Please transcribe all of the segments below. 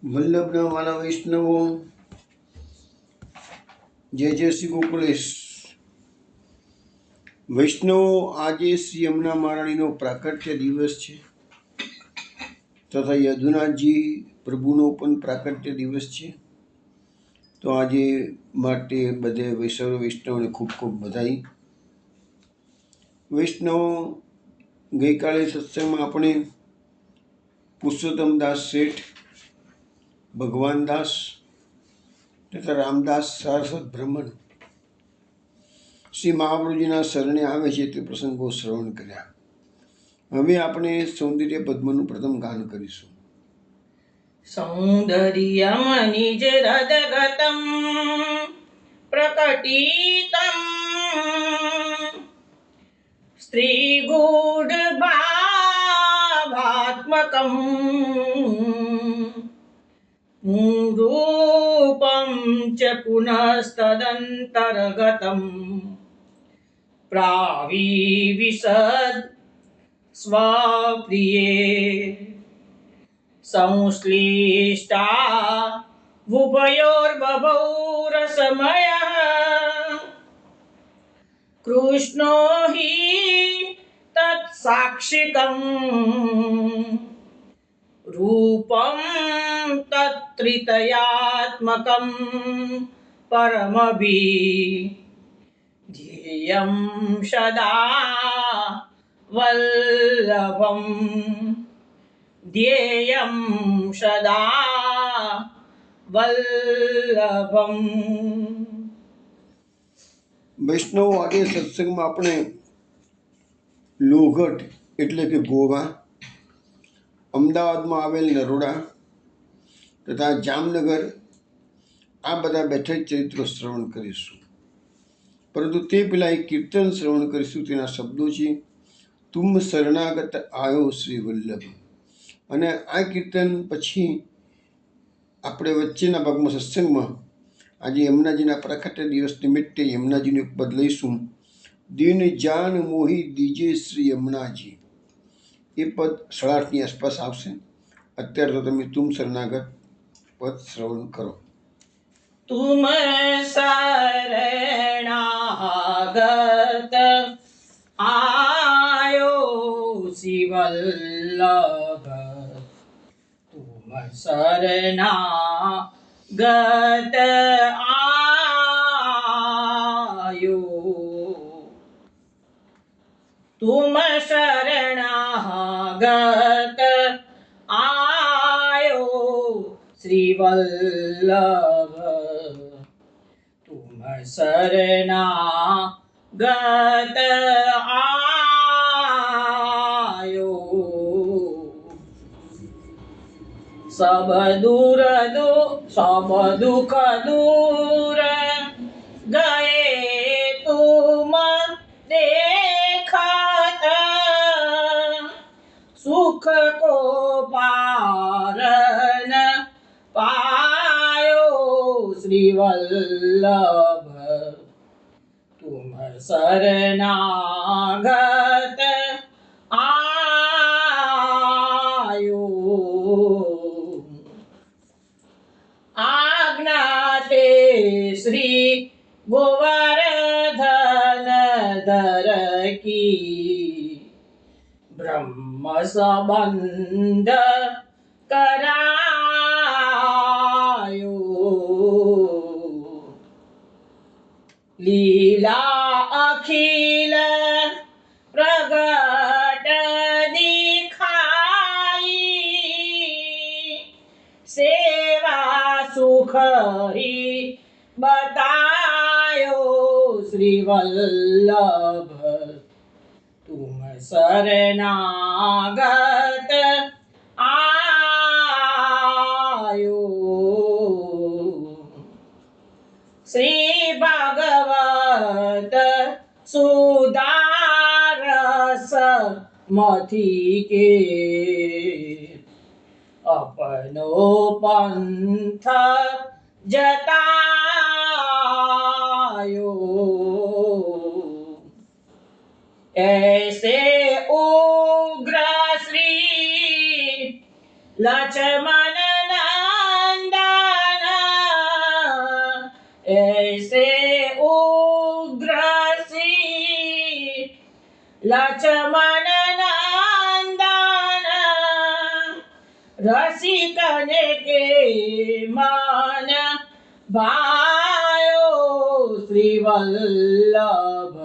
વલ્લભના વાલા વૈષ્ણવો, જય જય શ્રી ગોકુલેશ. વૈષ્ણવો, આજે શ્રી યમુના મહારાણીનો પ્રાકટ્ય દિવસ છે તથા યદુનાથજી પ્રભુનો પણ પ્રાકટ્ય દિવસ છે. તો આજે માટે બધે વૈષ્ણવોને ખૂબ ખૂબ બધાઈ. વૈષ્ણવો, ગઈકાલે સત્સંગમાં આપણે પુરુષોત્તમદાસ શેઠ, ભગવાનદાસ તથા રામદાસ સારસ્વત બ્રહ્મણ શ્રી મહાપ્રભુજીના શરણે આવે છે તે પ્રસંગો શ્રવણ કર્યા. હવે આપણે સૌંદર્ય પદ્મનું પ્રથમ ગાન કરીશું. સૌંદર્યમ નિજ હૃદગતમ પ્રકટિતમ સ્ત્રીગૂઢ ભાવાત્મકમ રૂપમ ચ પુનસ્તદંતર્ગતમ પ્રાવિવિશદ સ્વપ્રિયે સંશ્લિષ્ટા ઉભયોર્બભૌ રસમયઃ કૃષ્ણો હિ તત્સાક્ષિકં રૂપં તત્ત્રિતયાત્મકં પરમભીધેયં સદા વલ્લભમ ધ્યેયં સદા વલ્લભમ. વૈષ્ણવો, આજે સત્સંગમાં આપણે લોહગઢ એટલે કે ગોવા, અમદાવાદમાં આવેલ નરોડા તથા જામનગર આ બધા બેઠક ચરિત્રો શ્રવણ કરીશું. પરંતુ તે પહેલાં એક કીર્તન શ્રવણ કરીશું. તેના શબ્દો છે, તુમ શરણાગત આયો શ્રી વલ્લભ. અને આ કીર્તન પછી આપણે વચ્ચેના ભાગમાં સત્સંગમાં આજે યમુનાજીના પ્રાકટ્ય દિવસ નિમિત્તે યમુનાજીનું એક પદ લઈશું. દિન જાન મોહી દીજે શ્રી યમુનાજી. એ પદ 8:30ની આસપાસ આવશે. અત્યારે તો તમે તુમ શરણાગત પદ શ્રવણ કરો. તુમ શરણાગત આયો શ્રી વલ્લભ. તુમ શરણાગત આયો. તુમ શરણાગત આયો શ્રી વલ્લભ. તુમ શરણાગત આયો. સબ દુઃખ દૂર ગયે તુમ દેખત સુખ કો પારન પાયો શ્રી વલ્લભ. તુમ શરણાગત આયો. આજ્ઞા શ્રી ગોવર્ધન ધર કી બ્રહ્મ સંબંધ કરાયો. લીલા અખિલ પ્રગટ દિખાઈ સેવા સુખ બતાયો શ્રી વલ્લભ. તુમ શરણાગત આયો. શ્રી ભાગવત સુદારસ મથી કે अपनो पंथ जतायो. ऐसे उग्र श्री लक्ष्मण ऐसे उग्र श्री लक्ष्मण नंदन रसिकन के मन भायो श्री वल्लभ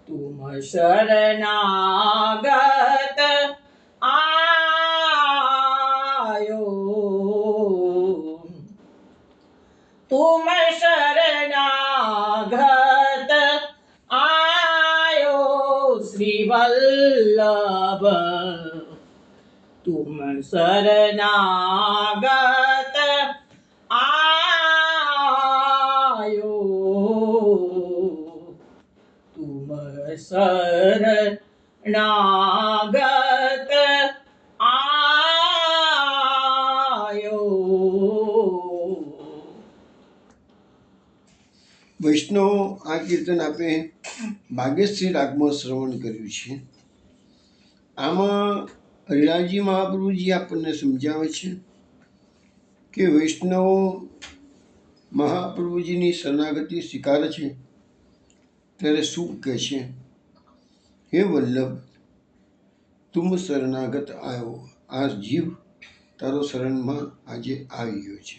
तुम शरणागत आयो तुम शरणागत आयो श्री वल्लभ तुम शरणागत आयो तुम शरणागत आयो। વૈષ્ણવ આ કીર્તન આપે ભાગ્યશ્રી રાગમાં શ્રવણ કર્યું છે. આમાં હરિરાજી મહાપ્રભુજી આપણને સમજાવે છે કે વૈષ્ણવો મહાપ્રભુજીની શરણાગતિ સ્વીકારે છે ત્યારે શું કહે છે? હે વલ્લભ, તુમ શરણાગત આવ્યો. આ જીવ તારો શરણમાં આજે આવી ગયો છે.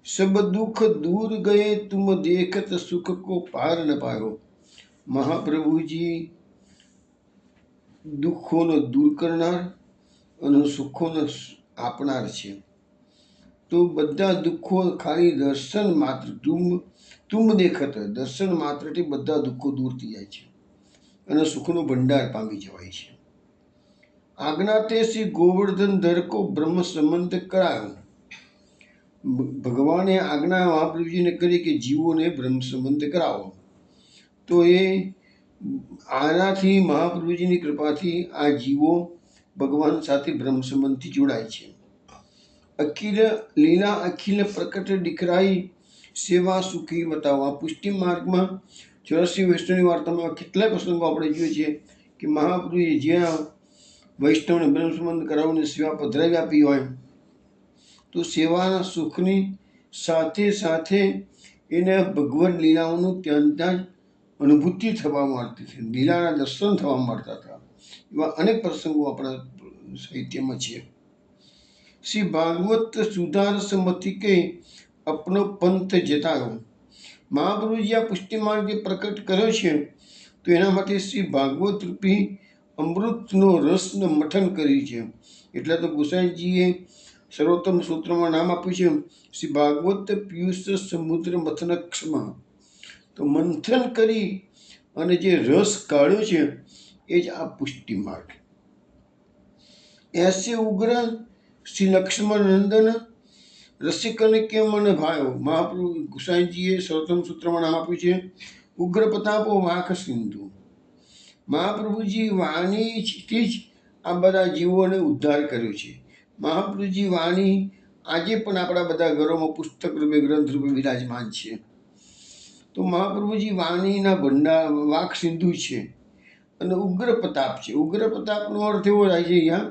सब दुख दूर गए तुम देखत सुख को पार न पायो. મહાપ્રભુજી દુઃખોને દૂર કરનાર અને સુખોને આપનાર છે. તો બધા દુઃખો ખાલી દર્શન માત્ર તુમ દેખત, દર્શન માત્રથી બધા દુઃખો દૂર થઈ જાય છે અને સુખનો ભંડાર પામી જવાય છે. આજ્ઞા તે શ્રી ગોવર્ધન ધર કો બ્રહ્મ સંબંધ કરાયો. ભગવાને આજ્ઞા મહાપ્રભુજીને કરી કે જીવોને બ્રહ્મ સંબંધ કરાવો. તો એ આનાથી મહાપ્રભુજીની કૃપાથી આ જીવો ભગવાન સાથે બ્રહ્મ સંબંધથી જોડાય છે. અખિલ લીલા અખિલ પ્રકટ દિખરાઈ સેવા સુખી બતાવો. આ પુષ્ટિ માર્ગમાં 84 વૈષ્ણવની વાર્તામાં કેટલાય પ્રસંગો આપણે જોઈએ છીએ કે મહાપ્રભુએ જ્યાં વૈષ્ણવને બ્રહ્મ સંબંધ કરાવીને સેવા પધરાવી આપી હોય તો સેવાના સુખની સાથે સાથે એને ભગવદ લીલાઓનું ત્યાં અનુભૂતિ થવા મળતી હતી, લીલાના દર્શન થવા મળતા હતા. એવા અનેક પ્રસંગો આપણા સાહિત્યમાં છે. શ્રી ભાગવત સુધારસ મથી કે અપનો પંથ જતાયો. મહાપ્રભુજી આ પુષ્ટિ માર્ગે પ્રકટ કર્યો છે તો એના માટે શ્રી ભાગવત રૂપી અમૃતનો રસને મથન કર્યું છે. એટલે તો ગોસાઈજીએ સર્વોત્તમ સૂત્રમાં નામ આપ્યું છે શ્રી ભાગવત પિયુષ સમુદ્ર મથનક્ષમાં. તો મંથન કરી અને જે રસ કાઢ્યો છે એ જ આ પુષ્ટિ માર્ગ. એસે ઉગ્ર શ્રી લક્ષ્મણ નંદન રસિકન કે મન ભાયો. મહાપ્રભુ ગુસાઈજીએ સર્વોત્તમ સૂત્રમાં નામ આપ્યું છે ઉગ્ર પ્રતાપો વાંખ સિંધુ. મહાપ્રભુજી વાણીથી જ આ બધા જીવોને ઉદ્ધાર કર્યો છે. મહાપ્રભુજી વાણી આજે પણ આપણા બધા ઘરોમાં પુસ્તક રૂપે ગ્રંથ રૂપે વિરાજમાન છે. તો મહાપ્રભુજી વાણીના ભંડાર વાક સિંધુ છે અને ઉગ્ર પ્રતાપ છે. ઉગ્ર પ્રતાપનો અર્થ એવો થાય છે અહીંયા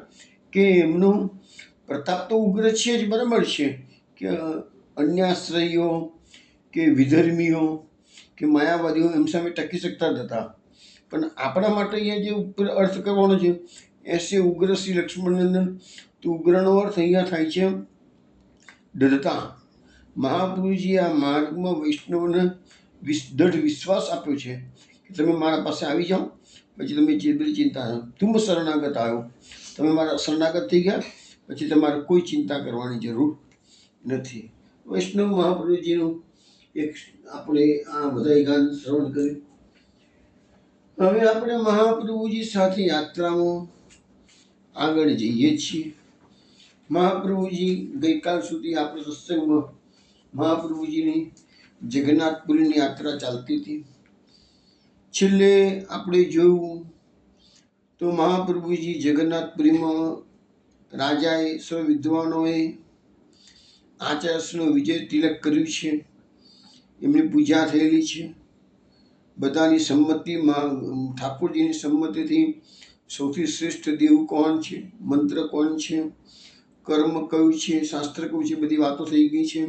કે એમનો પ્રતાપ તો ઉગ્ર છે જ, બરાબર છે કે અન્યાશ્રયીઓ કે વિધર્મીઓ કે માયાવાદીઓ એમ સામે ટકી શકતા જ હતા. પણ આપણા માટે અહીંયા જે ઉપર અર્થ કરવાનો છે એસે ઉગ્ર શ્રી લક્ષ્મણનંદન. તો ઉગ્રનો અર્થ અહીંયા થાય છે દૃઢતા. મહાપ્રભુજી આ માર્ગમાં વૈષ્ણવને દૃઢ વિશ્વાસ આપ્યો છે કે તમે મારા પાસે આવી જાઓ, પછી તમે જે બધી ચિંતા, તુમ શરણાગત આવ્યો, તમે મારા શરણાગત થઈ ગયા પછી તમારે કોઈ ચિંતા કરવાની જરૂર નથી. વૈષ્ણવ મહાપ્રભુજીનું એક આપણે આ બધા ગાન શ્રવણ કર્યું. હવે આપણે મહાપ્રભુજી સાથે યાત્રામાં આગળ જઈએ છીએ. મહાપ્રભુજી ગઈકાલ સુધી આપણે સત્સંગમાં મહાપ્રભુજીની જગન્નાથપુરીની યાત્રા ચાલતી હતી. છેલ્લે આપણે જોયું તો મહાપ્રભુજી જગન્નાથપુરીમાં રાજાએ સૌ વિદ્વાનોએ આચાર્યનો વિજય તિલક કર્યું છે, એમની પૂજા થયેલી છે. બધાની સંમતિમાં ઠાકોરજીની સંમતિથી સૌથી શ્રેષ્ઠ દેવ કોણ છે, મંત્ર કોણ છે, કર્મ કયું છે, શાસ્ત્ર કયું છે, બધી વાતો થઈ ગઈ છે.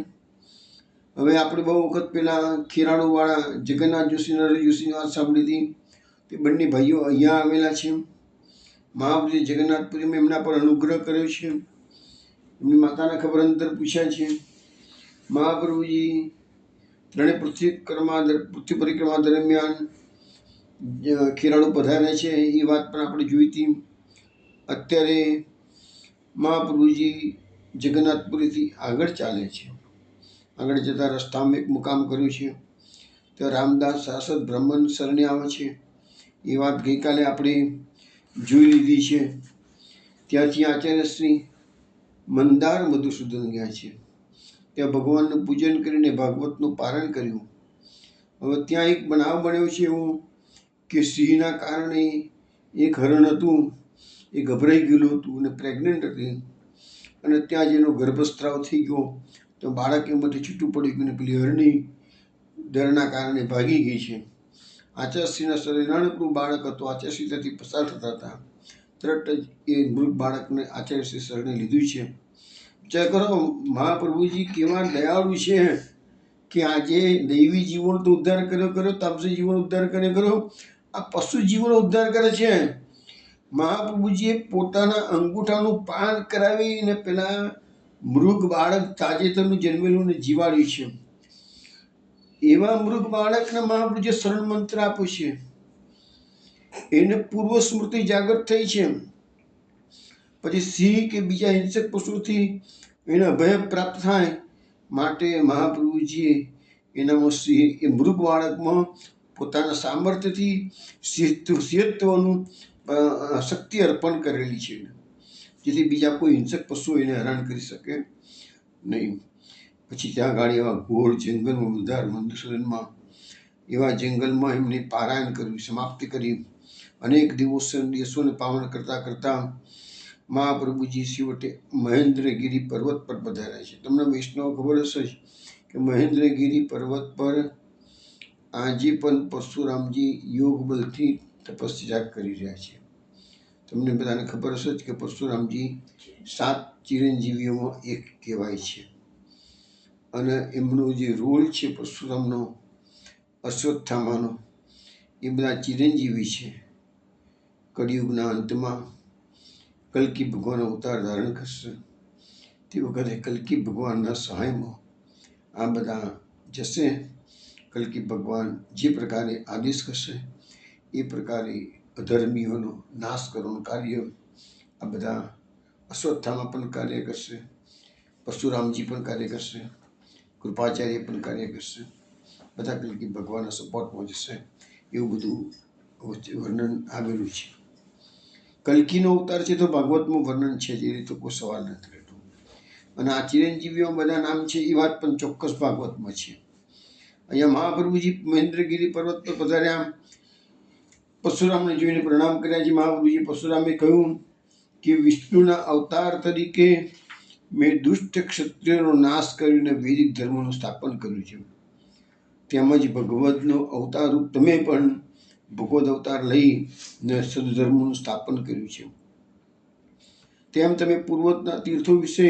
હવે આપણે બહુ વખત પહેલાં ખેરાળુવાળા જગન્નાથ જોશી નરેશ જોશીની વાત સાંભળી હતી. તે બંને ભાઈઓ અહીંયા આવેલા છે. મહાપ્રભુજી જગન્નાથપુરીમાં એમના પર અનુગ્રહ કર્યો છે. એમની માતાના ખબર અંતર પૂછ્યા છે. મહાપ્રભુજી ત્રણેય પૃથ્વી પરિક્રમા દરમિયાન ખેરાળુ પધાર્યા છે એ વાત પણ આપણે જોઈ હતી. અત્યારે મહાપ્રભુજી જગન્નાથપુરીથી આગળ ચાલે છે. આગળ જતા રસ્તામાં એક મુકામ કર્યું છે. ત્યાં રામદાસ શાશ્વત બ્રહ્મન શરણે આવે છે. એ વાત ગઈકાલે આપણે જોઈ લીધી છે. ત્યાંથી આચાર્ય શ્રી મંદાર મધુસૂદન ગયા છે. ત્યાં ભગવાનનું પૂજન કરીને ભાગવતનું પારણ કર્યું. હવે ત્યાં એક બનાવ બન્યો છે એવું કે સિંહના કારણે એક હરણ હતું એ ગભરાઈ ગયેલું હતું અને પ્રેગ્નન્ટ હતી, અને ત્યાં જ એનો ગર્ભસ્રાવ થઈ ગયો. તો બાળક એમાંથી છૂટું પડી ગયું ને પેલી હરણી ડરના કારણે ભાગી ગઈ છે. આચાર્યશ્રીના શરીરે નાનકડું બાળક હતું. આચાર્યશ્રી ત્યાંથી પસાર થતા હતા. તરત જ એ મૃત બાળકને આચાર્યશ્રી શરણે લીધું છે. વિચાર કરો, મહાપ્રભુજી કેવા દયાળુ છે કે આજે દૈવી જીવન તો ઉદ્ધાર કર્યો, તામસી જીવન ઉદ્ધાર કર્યો, આ પશુ જીવન ઉદ્ધાર કરે છે. મહાપ્રભુજીએ પોતાના અંગૂઠાનું પાન કરાવીને પેલા મૃગ બાળક તાજેતરનું જન્મેલું ને જીવાડ્યું છે. એવા મૃગ બાળકને મહાપ્રભુજીએ શરણ મંત્ર આપ્યો છે. એને પૂર્વ સ્મૃતિ જાગૃત થઈ છે. પછી સિંહ કે બીજા હિંસક પશુથી એને અભય પ્રાપ્ત થાય માટે મહાપ્રભુજીએ એનામાં સિંહ એ મૃગ બાળકમાં પોતાના સામર્થ્યથી સિંહત્વનું શક્તિ અર્પણ કરેલી છે, જેથી બીજા કોઈ હિંસક પશુ એને હેરાન કરી શકે નહીં. પછી ત્યાં ગાડી એવા ઘોર જંગલમાં ઉદાર મધુસૂદનમાં એવા જંગલમાં એમને પારાયણ કર્યું, સમાપ્તિ કરી. અનેક દિવસોને પાવન કરતાં કરતાં મહાપ્રભુજી છેવટે મહેન્દ્રગીરી પર્વત પર પધાર્યા છે. તમને વૈષ્ણવ ખબર હશે કે મહેન્દ્રગીરી પર્વત પર આજે પણ પરશુરામજી યોગ બલથી તપસ્યા કરી રહ્યા છે. તમને બધાને ખબર હશે કે પરશુરામજી 7 ચિરંજીવીઓમાં એક કહેવાય છે, અને એમનો જે રોલ છે પરશુરામનો, અશ્વત્થામાનો, એ બધા ચિરંજીવી છે. કળિયુગના અંતમાં કલ્કી ભગવાન અવતાર ધારણ કરશે. તે વખતે કલ્કી ભગવાનના સહાયમાં આ બધા જશે. કલ્કી ભગવાન જે પ્રકારે આદેશ કરશે એ પ્રકારે અધર્મીઓનો નાશ કરવાનું કાર્ય આ બધા અશ્વત્થામા પણ કાર્ય કરશે, પરશુરામજી પણ કાર્ય કરશે, કૃપાચાર્ય પણ કાર્ય કરશે. બધા કલ્કી ભગવાનના સપોર્ટમાં જશે. એવું બધું વર્ણન આવેલું છે. કલ્કીનો અવતાર છે તો ભાગવતમાં વર્ણન છે, જે રીતે કોઈ સવાલ નથી રહેતો. અને આ ચિરંજીવીઓ બધા નામ છે એ વાત પણ ચોક્કસ ભાગવતમાં છે. અહીંયા મહાપ્રભુજી મહેન્દ્રગીરી પર્વત પર પધાર્યા, પરશુરામને જોઈને પ્રણામ કર્યા છે. મહાપ્રભુજી પરશુરામે કહ્યું કે વિષ્ણુના અવતાર તરીકે મેં દુષ્ટ ક્ષત્રિયોનો નાશ કરીને વૈદિક ધર્મનું સ્થાપન કર્યું છે. તેમજ ભગવદનો અવતાર રૂપ તમે પણ ભગવદ અવતાર લઈને સદધર્મનું સ્થાપન કર્યું છે. તેમ તમે પૂર્વજના તીર્થો વિશે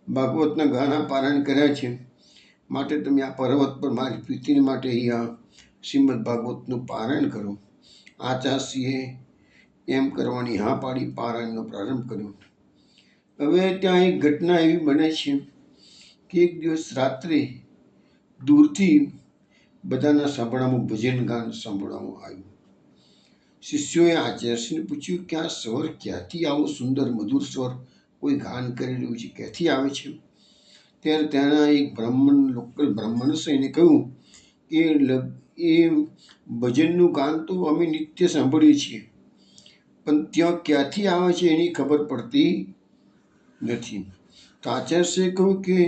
ભાગવતના ગાના પારાયણ કર્યા છે, માટે તમે આ પર્વત પર મારી પ્રીતિને માટે અહીંયા શ્રીમદ ભાગવતનું પારાયણ કરો. આચાર્યશ્રીએ એમ કરવાની હા પાડી પારાયણનો પ્રારંભ કર્યો. હવે ત્યાં એક ઘટના એવી બને છે કે એક દિવસ રાત્રે દૂરથી બધાના સાંભળવામાં ભજન ગાન સાંભળવામાં આવ્યું. શિષ્યોએ આચાર્યશ્રીને પૂછ્યું કે આ સ્વર ક્યાંથી આવો સુંદર મધુર સ્વર કોઈ ગાન કરી રહ્યું છે, ક્યાંથી આવે છે? ત્યારે ત્યાંના એક લોકલ બ્રાહ્મણ છે, એને કહ્યું કે એ ભજનનું ગાન તો અમે નિત્ય સાંભળીએ છીએ, પણ ત્યાં ક્યાંથી આવે છે એની ખબર પડતી નથી. તો આચાર્યશ્રીએ કહ્યું કે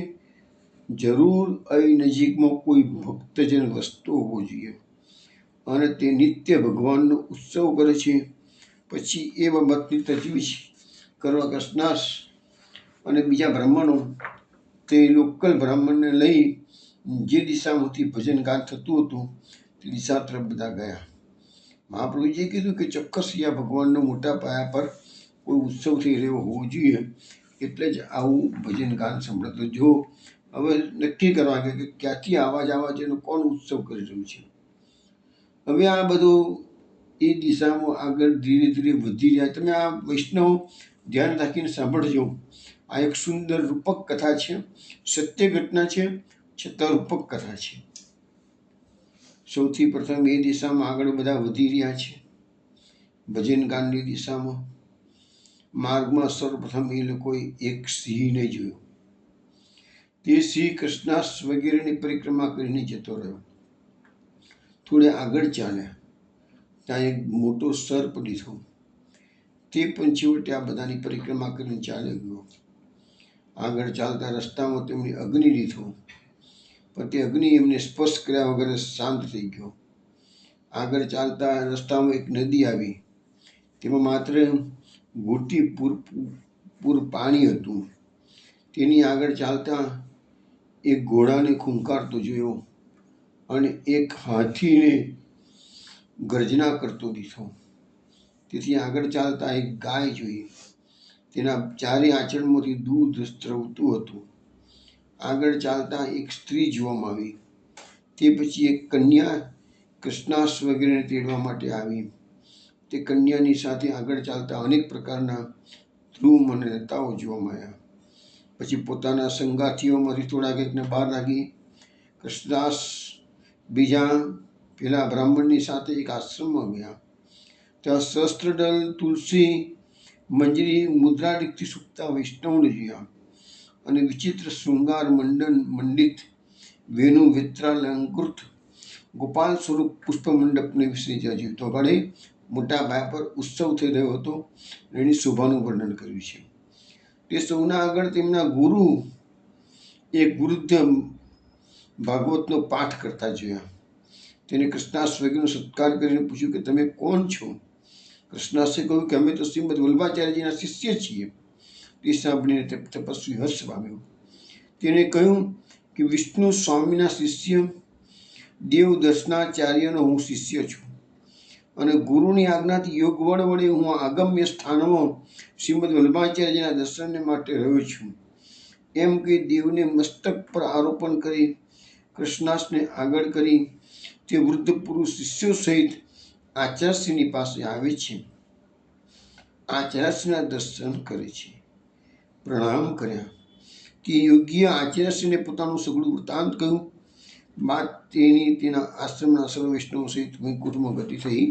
જરૂર અહીં નજીકમાં કોઈ ભક્તજન વસતો હોવો જોઈએ, અને તે નિત્ય ભગવાનનો ઉત્સવ કરે છે. પછી એ બાબતની તજવીજ કરવા કૃષ્ણાસ અને બીજા બ્રાહ્મણો તે લોકલ બ્રાહ્મણને લઈ જે દિશામાંથી ભજન ગાન થતું હતું તે દિશા તરફ બધા ગયા. મહાપ્રભુજીએ કીધું કે ચોક્કસ આ ભગવાનનો મોટા પાયા પર કોઈ ઉત્સવ થઈ રહ્યો હોવો જોઈએ, એટલે જ આવું ભજન ગાન સંભળાતું. જો હવે નક્કી કરવા કે ક્યાંથી અવાજ આવે છે અને કોણ ઉત્સવ કરી રહ્યું છે. હવે આ બધું એ દિશામાં આગળ ધીરે ધીરે વધી રહ્યા. તમે આ વૈષ્ણવ ધ્યાન રાખીને સાંભળજો. આ એક સુંદર રૂપક કથા છે, સત્ય ઘટના છે, છતાં રૂપક કથા છે. સૌથી પ્રથમ એ દિશામાં આગળ બધા વધી રહ્યા છે, ભજન ગાનની દિશામાં. માર્ગમાં સર્વપ્રથમ એ લોકોએ એક સિંહને જોયો. તે સિંહ કૃષ્ણાસ વગેરેની પરિક્રમા કરીને જતો રહ્યો. થોડે આગળ ચાલ્યા, ત્યાં એક મોટો સર્પ દીઠો. તે પણ છેવટે આ બધાની પરિક્રમા કરીને ચાલ્યો ગયો. આગળ ચાલતા રસ્તામાં તેમણે અગ્નિ દીઠો, પણ તે અગ્નિ એમને સ્પર્શ કર્યા વગર શાંત થઈ ગયો. આગળ ચાલતા રસ્તામાં એક નદી આવી, તેમાં માત્ર ઘૂંટી પૂર પાણી હતું. તેની આગળ ચાલતા એક ઘોડાને ખૂંકારતો જોયો અને એક હાથીને ગર્જના કરતો દીઠો. તેથી આગળ ચાલતા એક ગાય જોઈ, તેના ચારે આંચળમાંથી દૂધ સ્રવતું હતું. આગળ ચાલતા એક સ્ત્રી જોવામાં આવી. તે પછી એક કન્યા કૃષ્ણાસ વગેરેને તેડવા માટે આવી. તે કન્યાની સાથે આગળ ચાલતા અનેક પ્રકારના ધ્રુમ અને લતાઓ જોવામાં આવ્યા. પછી પોતાના સંગાથીઓમાંથી થોડાક એકને બહાર રાખી કૃષ્ણદાસ બીજા પેલા બ્રાહ્મણની સાથે એક આશ્રમમાં ગયા. ત્યાં શસ્ત્રદળ, તુલસી, મંજરી, મુદ્રાદિકથી સૂકતા વૈષ્ણવને જોયા અને વિચિત્ર શૃંગાર મંડિત વેણુ વેત્રાલંકૃત ગોપાલ સ્વરૂપ પુષ્પ મંડપને વિશે જોયું. તો ઘણી મોટા પાયા પર ઉત્સવ થઈ રહ્યો હતો. એની શોભાનું વર્ણન કર્યું છે. તે સૌના આગળ તેમના ગુરુ એક વૃદ્ધ ભાગવતનો પાઠ કરતા જોયા. તેને કૃષ્ણાસ વગેરેનો સત્કાર કરીને પૂછ્યું કે તમે કોણ છો? કૃષ્ણાસે કહ્યું કે અમે તો શ્રીમદ વલ્લભાચાર્યજીના શિષ્ય છીએ. તે સાંભળીને તપસ્વી હર્ષ પામ્યો. તેને કહ્યું કે વિષ્ણુ સ્વામીના શિષ્ય દેવ દર્શનાચાર્યનો હું શિષ્ય છું અને ગુરુની આજ્ઞાથી યોગ વડે હું આગમ્ય સ્થાનમાં શ્રીમદ વલ્લભાચાર્યજીના દર્શનને માટે રહ્યો છું. એમ કે દેવને મસ્તક પર આરોપણ કરી કૃષ્ણાસને આગળ કરી તે વૃદ્ધ પુરુષ શિષ્યો સહિત આચાર્યશ્રીની પાસે આવે છે. આચાર્યશ્રીના દર્શન કરે છે. પ્રણામ કર્યા. તે યોગ્ય આચાર્યશ્રીને પોતાનું સઘળું વૃત્તાંત કહ્યું. બાદ તેના આશ્રમના સર્વ વૈષ્ણવો સહિત વૈકુંઠમાં ગતિ થઈ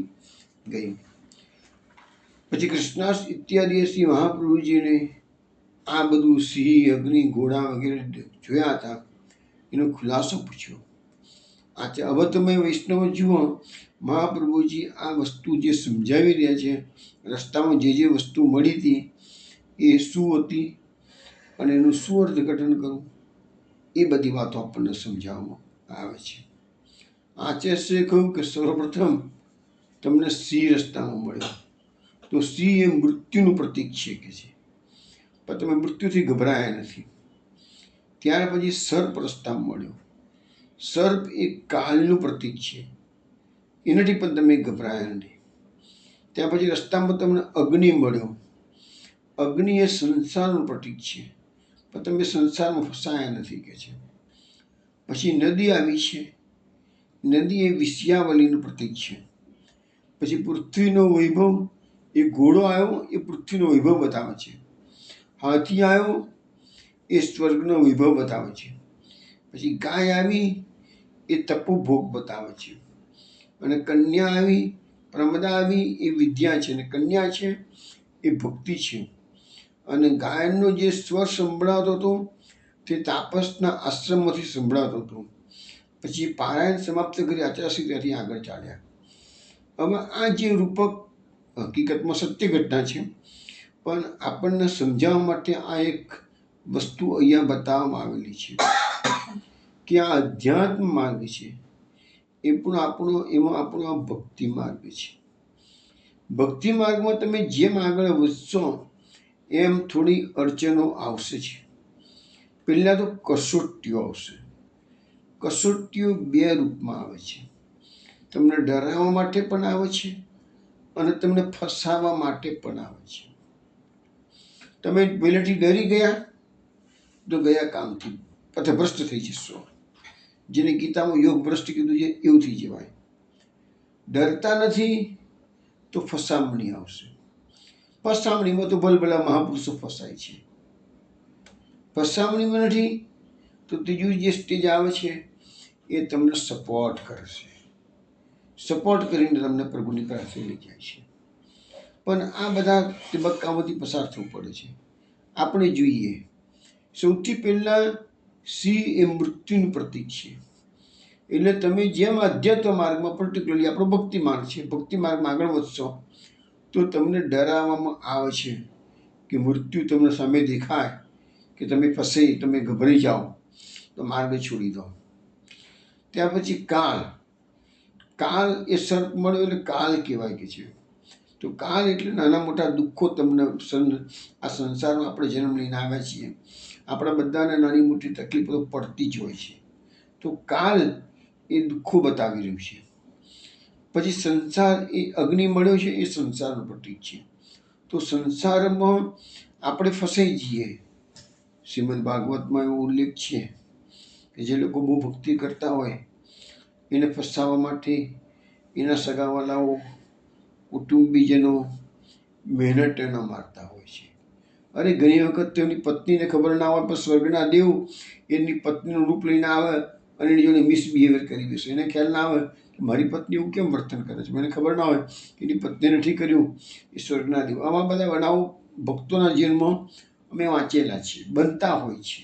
ગઈ. પછી કૃષ્ણાસ ઇત્યાદિ શ્રી મહાપ્રભુજીને આ બધું સિંહ, અગ્નિ, ઘોડા વગેરે જોયા હતા એનો ખુલાસો પૂછ્યો. હવે તમે વૈષ્ણવ જુઓ, મહાપ્રભુજી આ વસ્તુ જે સમજાવી રહ્યા છે, રસ્તામાં જે વસ્તુ મળી હતી એ શું હતી અને એનું શું અર્થઘટન કરવું, એ બધી વાતો આપણને સમજાવવામાં આવે છે. આચાર્યશ્રીએ કહ્યું કે સર્વપ્રથમ તમને સિંહ રસ્તામાં મળ્યો, તો સિંહ એ મૃત્યુનું પ્રતીક છે કે છે, પણ તમે મૃત્યુથી ગભરાયા નથી. ત્યાર પછી સર્પ રસ્તામાં મળ્યો. સર્પ એ કાળનું પ્રતીક છે, એનાથી પણ તમે ગભરાયા નથી. ત્યાં પછી રસ્તામાં તમને અગ્નિ મળ્યો. અગ્નિ એ સંસારનું પ્રતીક છે, પણ તમે સંસારમાં ફસાયા નથી કે છે. પછી નદી આવી છે. નદી એ વિષયાવલીનું પ્રતીક છે. પછી પૃથ્વીનો વૈભવ, એ ઘોડો આવ્યો એ પૃથ્વીનો વૈભવ બતાવે છે. હાથી આવ્યો એ સ્વર્ગનો વૈભવ બતાવે છે. પછી ગાય આવી એ તપોભોગ બતાવે છે. અને કન્યા આવી, પ્રમદા આવી એ વિદ્યા છે, અને કન્યા છે એ ભક્તિ છે. અને ગાયનનો જે સ્વર સંભળાતો હતો તે તાપસના આશ્રમમાંથી સંભળાતો હતો. પછી પારાયણ સમાપ્ત કરી આચાર્યશ્રી ત્યાંથી આગળ ચાલ્યા. હવે આ જે રૂપક હકીકતમાં સત્ય ઘટના છે, પણ આપણને સમજાવવા માટે આ એક વસ્તુ અહીંયા બતાવવામાં આવેલી છે કે આ અધ્યાત્મ માર્ગ છે એ પણ એમાં આપણો આ ભક્તિ માર્ગ છે. ભક્તિ માર્ગમાં તમે જેમ આગળ વધશો એમ થોડી અડચણો આવશે છે. પહેલાં તો કસોટીઓ આવશે. કસોટીઓ બે રૂપમાં આવે છે. તમને ડરાવવા માટે પણ આવે છે અને તમને ફસાવવા માટે પણ આવે છે. તમે પહેલેથી ડરી ગયા તો ગયા કામથી પથભ્રષ્ટ થઈ જશો. જેને ગીતામાં યોગ ભ્રષ્ટ કીધું છે એવું થઈ જવાય. ડરતા નથી તો ફસામણી આવશે. ફસામણીમાં તો ભલભલા મહાપુરુષો ફસાય છે. ફસામણીમાં નથી તો ત્રીજું જે સ્ટેજ આવે છે એ તમને સપોર્ટ કરશે. સપોર્ટ કરીને તમને પ્રભુની પાસે લઈ જાય છે. પણ આ બધા તબક્કામાંથી પસાર થવું પડે છે. આપણે જોઈએ, સૌથી પહેલાં સિંહ એ મૃત્યુનું પ્રતીક છે. એટલે તમે જેમ આધ્યાત્મ માર્ગમાં, પર્ટિક્યુલરલી આપણો ભક્તિ માર્ગ છે, ભક્તિ માર્ગમાં આગળ વધશો તો તમને ડરાવવામાં આવે છે કે મૃત્યુ તમને સામે દેખાય કે તમે ફસાઈ, તમે ગભરાઈ જાઓ તો માર્ગ છોડી દો. ત્યાર પછી કાળ. કાળ એ સર્પ મળ્યો એટલે કાળ કહેવાય કે છે. તો કાળ એટલે નાના મોટા દુઃખો તમને આ સંસારમાં આપણે જન્મ લઈને આવ્યા છીએ. આપણા બધાને નાની મોટી તકલીફો પડતી જ હોય છે. તો કાળ એ દુઃખો બતાવી રહ્યું છે. પછી સંસાર એ અગ્નિ મળ્યો છે, એ સંસારનું પ્રતીક છે. તો સંસારમાં આપણે ફસાઈ જઈએ. શ્રીમદ ભાગવતમાં એવો ઉલ્લેખ છે કે જે લોકો બહુ ભક્તિ કરતા હોય એને ફસાવવા માટે એના સગાવાલાઓ, કુટુંબીજનો મહેનત એના મારતા હોય છે. અરે ઘણી વખત તેમની પત્નીને ખબર ના હોય પણ સ્વર્ગના દેવ એની પત્નીનું રૂપ લઈને આવે અને એની જોડે મિસબિહેવિયર કરી બેસે. એને ખ્યાલ ના આવે કે મારી પત્ની એવું કેમ વર્તન કરે છે. મને ખબર ના હોય કે એની પત્ની નથી કર્યું એ સ્વર્ગના દેવ. આવા બધા બનાવો ભક્તોના જીવનમાં અમે વાંચેલા છીએ, બનતા હોય છે.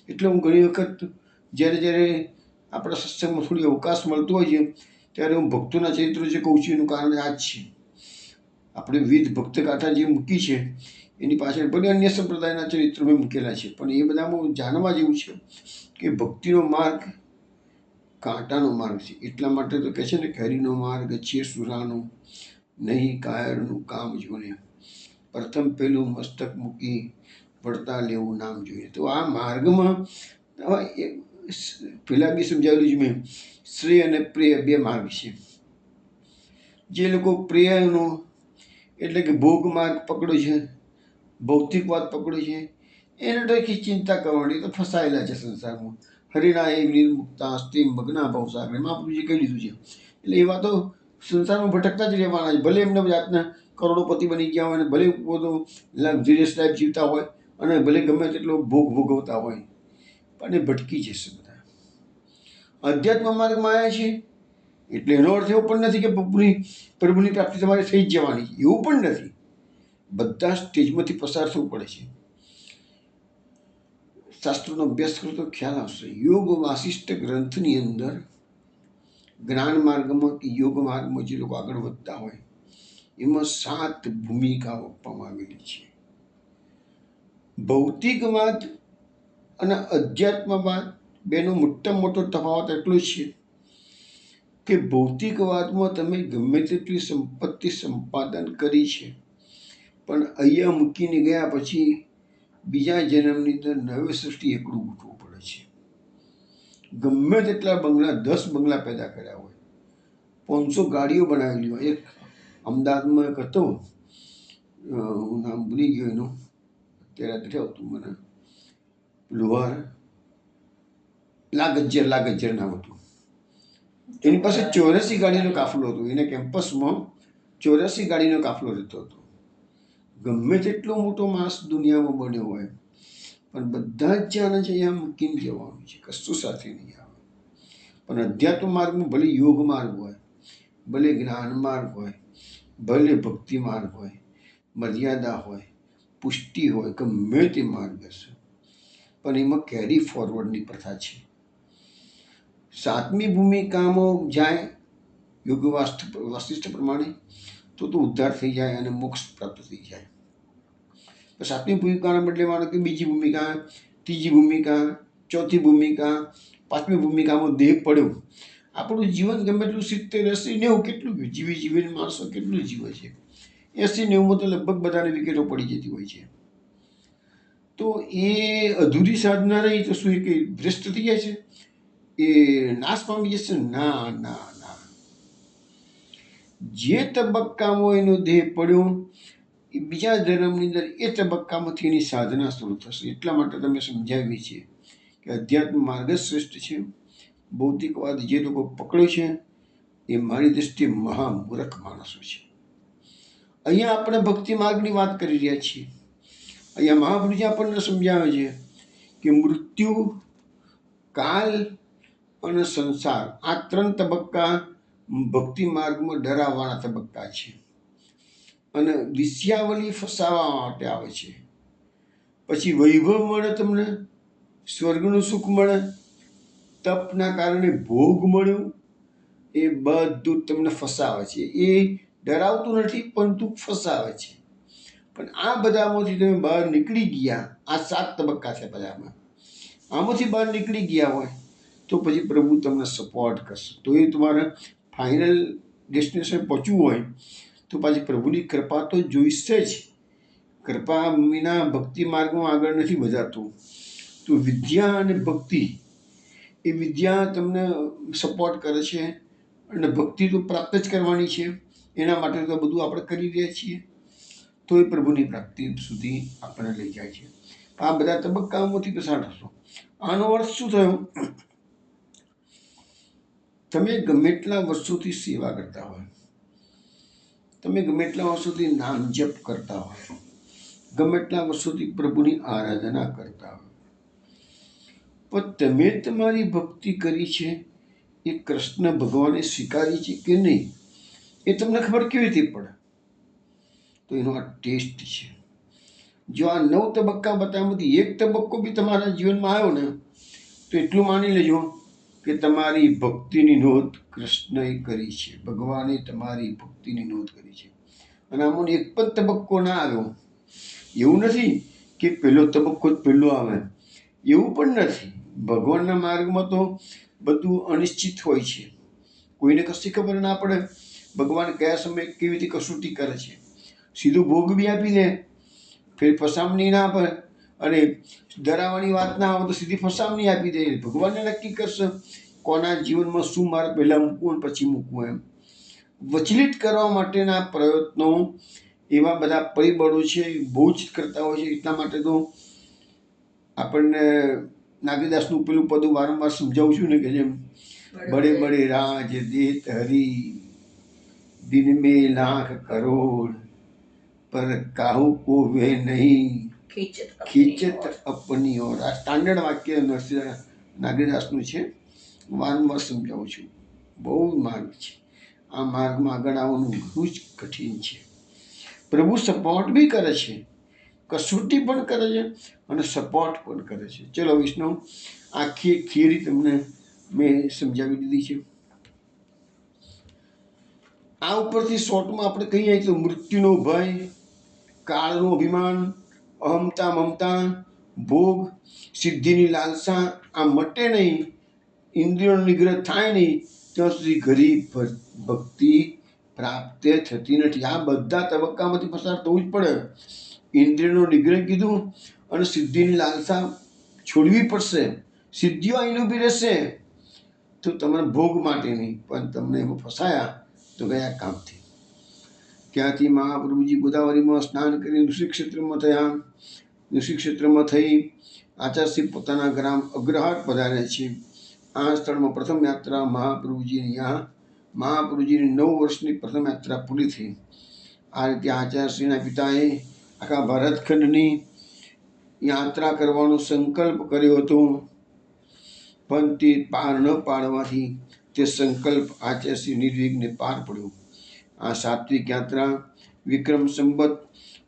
એટલે હું ઘણી વખત જ્યારે આપણા સત્સંગમાં થોડી અવકાશ મળતો હોય છે ત્યારે હું ભક્તોના ચરિત્રો જે કહું છું એનું કારણ આ જ છે. આપણે વિવિધ ભક્ત ગાથા જે મૂકી છે એની પાછળ ભલે અન્ય સંપ્રદાયના ચરિત્રો મેં મૂકેલા છે, પણ એ બધામાં જાણવા જેવું છે કે ભક્તિનો માર્ગ કાંટાનો માર્ગ છે. એટલા માટે તો કહે છે ને કે હરિનો માર્ગ છે સુરાનો, નહીં કાયરનું કામ જોને, પ્રથમ પેલું મસ્તક મૂકી પડતા લેવું નામ જોઈએ. તો આ માર્ગમાં પેલા બી સમજાવેલું છે મેં, શ્રેય અને પ્રેય બે માર્ગ છે. જે લોકો પ્રેયનો એટલે કે ભોગ માર્ગ પકડ્યો છે, ભૌતિકવાદ પકડ્યો છે, એને તો આખી ચિંતા કરવાની, તો ફસાયેલા છે સંસારમાં. હરિના એ નિર્મુક્તા સ્ત્રી મગ્ના ભવસાગર મહાપ્રભુજી કહી દીધું છે. એટલે એવા તો સંસારમાં ભટકતા જ રહેવાના છે. ભલે એમને જાતના કરોડોપતિ બની ગયા હોય, ભલે બધું લક્ઝરિયસ લાઈફ જીવતા હોય અને ભલે ગમે તેટલો ભોગ ભોગવતા હોય, પણ એ ભટકી જશે બધા. અધ્યાત્મ માર્ગમાં આવ્યા છે એટલે એનો અર્થ એવો પણ નથી કે પ્રભુની પ્રાપ્તિ તમારે થઈ જ જવાની, એવું પણ નથી. બધા સ્ટેજમાંથી પસાર થવું પડે છે. શાસ્ત્રોનો અભ્યાસ કરો તો ખ્યાલ આવશે. યોગ વાસિષ્ઠ ગ્રંથની અંદર જ્ઞાન માર્ગમાં કે યોગ માર્ગમાં જે લોકો આગળ વધતા હોય એમાં 7 ભૂમિકાઓ આપવામાં આવેલી છે. ભૌતિકવાદ અને અધ્યાત્મવાદ બેનો મોટામાં મોટો તફાવત એટલો છે કે ભૌતિકવાદમાં તમે ગમે તેટલી સંપત્તિ સંપાદન કરી છે, પણ અહીંયા મૂકીને ગયા પછી બીજા જન્મની અંદર નવી સૃષ્ટિ એકલું ઉઠવું પડે છે. ગમે તેટલા બંગલા, 10 બંગલા પેદા કર્યા હોય, 500 ગાડીઓ બનાવેલી હોય. એક અમદાવાદમાં એક હતો, હું નામ ભૂલી ગયો એનું, અત્યારે નથી આવતું મને, લુહાર લાગજ્જર નામ હતું. એની પાસે 84 ગાડીનો કાફલો હતો. એના કેમ્પસમાં 84 ગાડીનો કાફલો રહેતો હતો. ગમે તેટલો મોટો માણસ દુનિયામાં બન્યો હોય પણ બધા જ જાણે છે અહીંયા મૂકીને જવાનું છે, કશું સાથે નહીં આવે. પણ અધ્યાત્મ માર્ગમાં ભલે યોગ માર્ગ હોય, ભલે જ્ઞાન માર્ગ હોય, ભલે ભક્તિ માર્ગ હોય, મર્યાદા હોય, પુષ્ટિ હોય, ગમે તે માર્ગ હશે, પણ એમાં કેરી ફોરવર્ડની પ્રથા છે. 7મી ભૂમિકામાં જાય યોગ વાસિષ્ઠ પ્રમાણે તો ઉદ્ધાર થઈ જાય અને મોક્ષ પ્રાપ્ત થઈ જાય. 7મી ભૂમિકાના બદલે માનો કે બીજી ભૂમિકા, ત્રીજી ભૂમિકા, ચોથી ભૂમિકા, 5મી ભૂમિકામાં દેહ પડ્યો. આપણું જીવન ગમે એટલું 70, 80, 90 કેટલું જીવીને માણસો કેટલું જીવે છે. 80, 90 તો લગભગ બધાને વિકેટો પડી જતી હોય છે. તો એ અધૂરી સાધના રહી તો શું એ કંઈ ભ્રષ્ટ થઈ જાય છે, એ નાશ પામી જશે? ના ના ના. જે તબક્કામાં એનો દેહ પડ્યો એ બીજા ધર્મની અંદર એ તબક્કામાંથી એની સાધના શરૂ થશે. એટલા માટે તમે સમજાવી છે કે અધ્યાત્મ માર્ગ જ શ્રેષ્ઠ છે. ભૌતિકવાદ જે લોકો પકડે છે એ મારી દૃષ્ટિએ મહામૂર્ખ માણસો છે. અહીંયા આપણે ભક્તિ માર્ગની વાત કરી રહ્યા છીએ. અહીંયા મહાપુરુષે આપણને સમજાવે છે કે મૃત્યુ, કાલ અને સંસાર આ 3 તબક્કા ભક્તિ માર્ગમાં ડરાવવાના તબક્કા છે અને વિષયાવલી ફસાવવા માટે આવે છે. પછી વૈભવ મળે, તમને સ્વર્ગનું સુખ મળે, તપના કારણે ભોગ મળ્યો, એ બધું તમને ફસાવે છે. એ ડરાવતું નથી પરંતુ ફસાવે છે. પણ આ બધામાંથી તમે બહાર નીકળી ગયા, આ 7 તબક્કા છે બધામાં, આમાંથી બહાર નીકળી ગયા હોય તો પછી પ્રભુ તમને સપોર્ટ કરશે. તો એ તમારે ફાઇનલ ડેસ્ટિનેશન પહોંચવું હોય તો પાછી પ્રભુની કૃપા તો જોઈશે જ. કૃપા વિના ભક્તિ માર્ગમાં આગળ નથી વધારતું. તો વિદ્યા અને ભક્તિ, એ વિદ્યા તમને સપોર્ટ કરે છે અને ભક્તિ તો પ્રાપ્ત જ કરવાની છે. એના માટે તો બધું આપણે કરી રહ્યા છીએ. તો એ પ્રભુની પ્રાપ્તિ સુધી આપણને લઈ જાય છે. આ બધા તબક્કાઓમાંથી પસાર થશો. આનો અર્થ શું થયો? તમે ગમે એટલા વર્ષોથી સેવા કરતા હોય, તમે ગમે એટલા વર્ષોથી નામ જપ કરતા હોય, ગમે એટલા વર્ષોથી પ્રભુની આરાધના કરતા હોય, પણ તમે તમારી ભક્તિ કરી છે એ કૃષ્ણ ભગવાને સ્વીકારી છે કે નહીં, એ તમને ખબર કેવી રીતે પડે? તો એનો આ ટેસ્ટ છે. જો આ 9 તબક્કા બતાવવામાંથી એક તબક્કો બી તમારા જીવનમાં આવ્યો ને તો એટલું માની લેજો કે તમારી ભક્તિની નોંધ કૃષ્ણએ કરી છે, ભગવાને તમારી ભક્તિની નોંધ કરી છે. અને આમાં એક પણ તબક્કો ના આવ્યો. એવું નથી કે પહેલો તબક્કો જ પહેલો આવે, એવું પણ નથી. ભગવાનના માર્ગમાં તો બધું અનિશ્ચિત હોય છે. કોઈને કશી ખબર ના પડે ભગવાન કયા સમયે કેવી રીતે કસોટી કરે છે. સીધું ભોગ બી આપી દે, ફેર ફસામણી ના આપે, અને ડરાવવાની વાત ના આવે તો સીધી ફસામણી આપી દે. ભગવાનને નક્કી કરશે કોના જીવનમાં શું મારે પહેલાં મૂકવું અને પછી મૂકવું. એમ વિચલિત કરવા માટેના પ્રયત્નો, એવા બધા પરિબળો છે, બહુ જ કરતા હોય છે. એટલા માટે તો આપણને નાગીદાસનું પેલું પદું વારંવાર સમજાવું છું ને કે જેમ બડે બડે રાજ દેત હરી, દિન મેં લાખ કરોડ, પર કાહુ કો વે નહીં ખીંચત અપની ઓર. આ સ્ટાન્ડર્ડ વાક્ય નાગીદાસનું છે. વારંવાર સમજાવું છું. બહુ માર્ગ છે. આ માર્ગમાં આગળ આવવાનું ઘણું જ કઠિન છે. પ્રભુ સપોર્ટ બી કરે છે, કસોટી પણ કરે છે અને સપોર્ટ પણ કરે છે. ચલો વિષ્ણુ, આખી એક થિયરી તમને મેં સમજાવી દીધી છે. આ ઉપરથી શોર્ટમાં આપણે કહીએ તો મૃત્યુનો ભય, કાળનું અભિમાન, અહમતા મમતા, ભોગ, સિદ્ધિની લાલસા આ મટે નહીં, ઇન્દ્રિયોનો નિગ્રહ થાય નહીં ત્યાં સુધી ઘરી ભક્તિ પ્રાપ્ત થતી નથી. આ બધા તબક્કામાંથી પસાર થવું જ પડે. ઇન્દ્રિયનો નિગ્રહ કીધું અને સિદ્ધિની લાલસા છોડવી પડશે. સિદ્ધિઓ આવીને ઊભી રહેશે તો તમારે ભોગ માટે નહીં, પણ તમને એમાં ફસાયા તો ગયા કામથી. ત્યાંથી મહાપ્રભુજી ગોદાવરીમાં સ્નાન કરી ઋષિક્ષેત્રમાં થયા. ઋષિક્ષેત્રમાં થઈ આચાર્યશ્રી પોતાના ગ્રામ અગ્રહાર પધાર્યા છે. આ સ્થળમાં પ્રથમ યાત્રા મહાપ્રભુજીની, यहाँ મહાપ્રભુજીની 9 વર્ષની પ્રથમ યાત્રા પૂરી થઈ. આ રીતે આચાર્યશ્રીના પિતાએ આખા ભારતખંડની યાત્રા કરવાનો સંકલ્પ કર્યો હતો, પણ તે પાર ન પાડવાથી તે સંકલ્પ આચાર્યશ્રી નિર્વિઘ્ને પાર પડ્યો. આ સાત્વિક યાત્રા વિક્રમ સંવત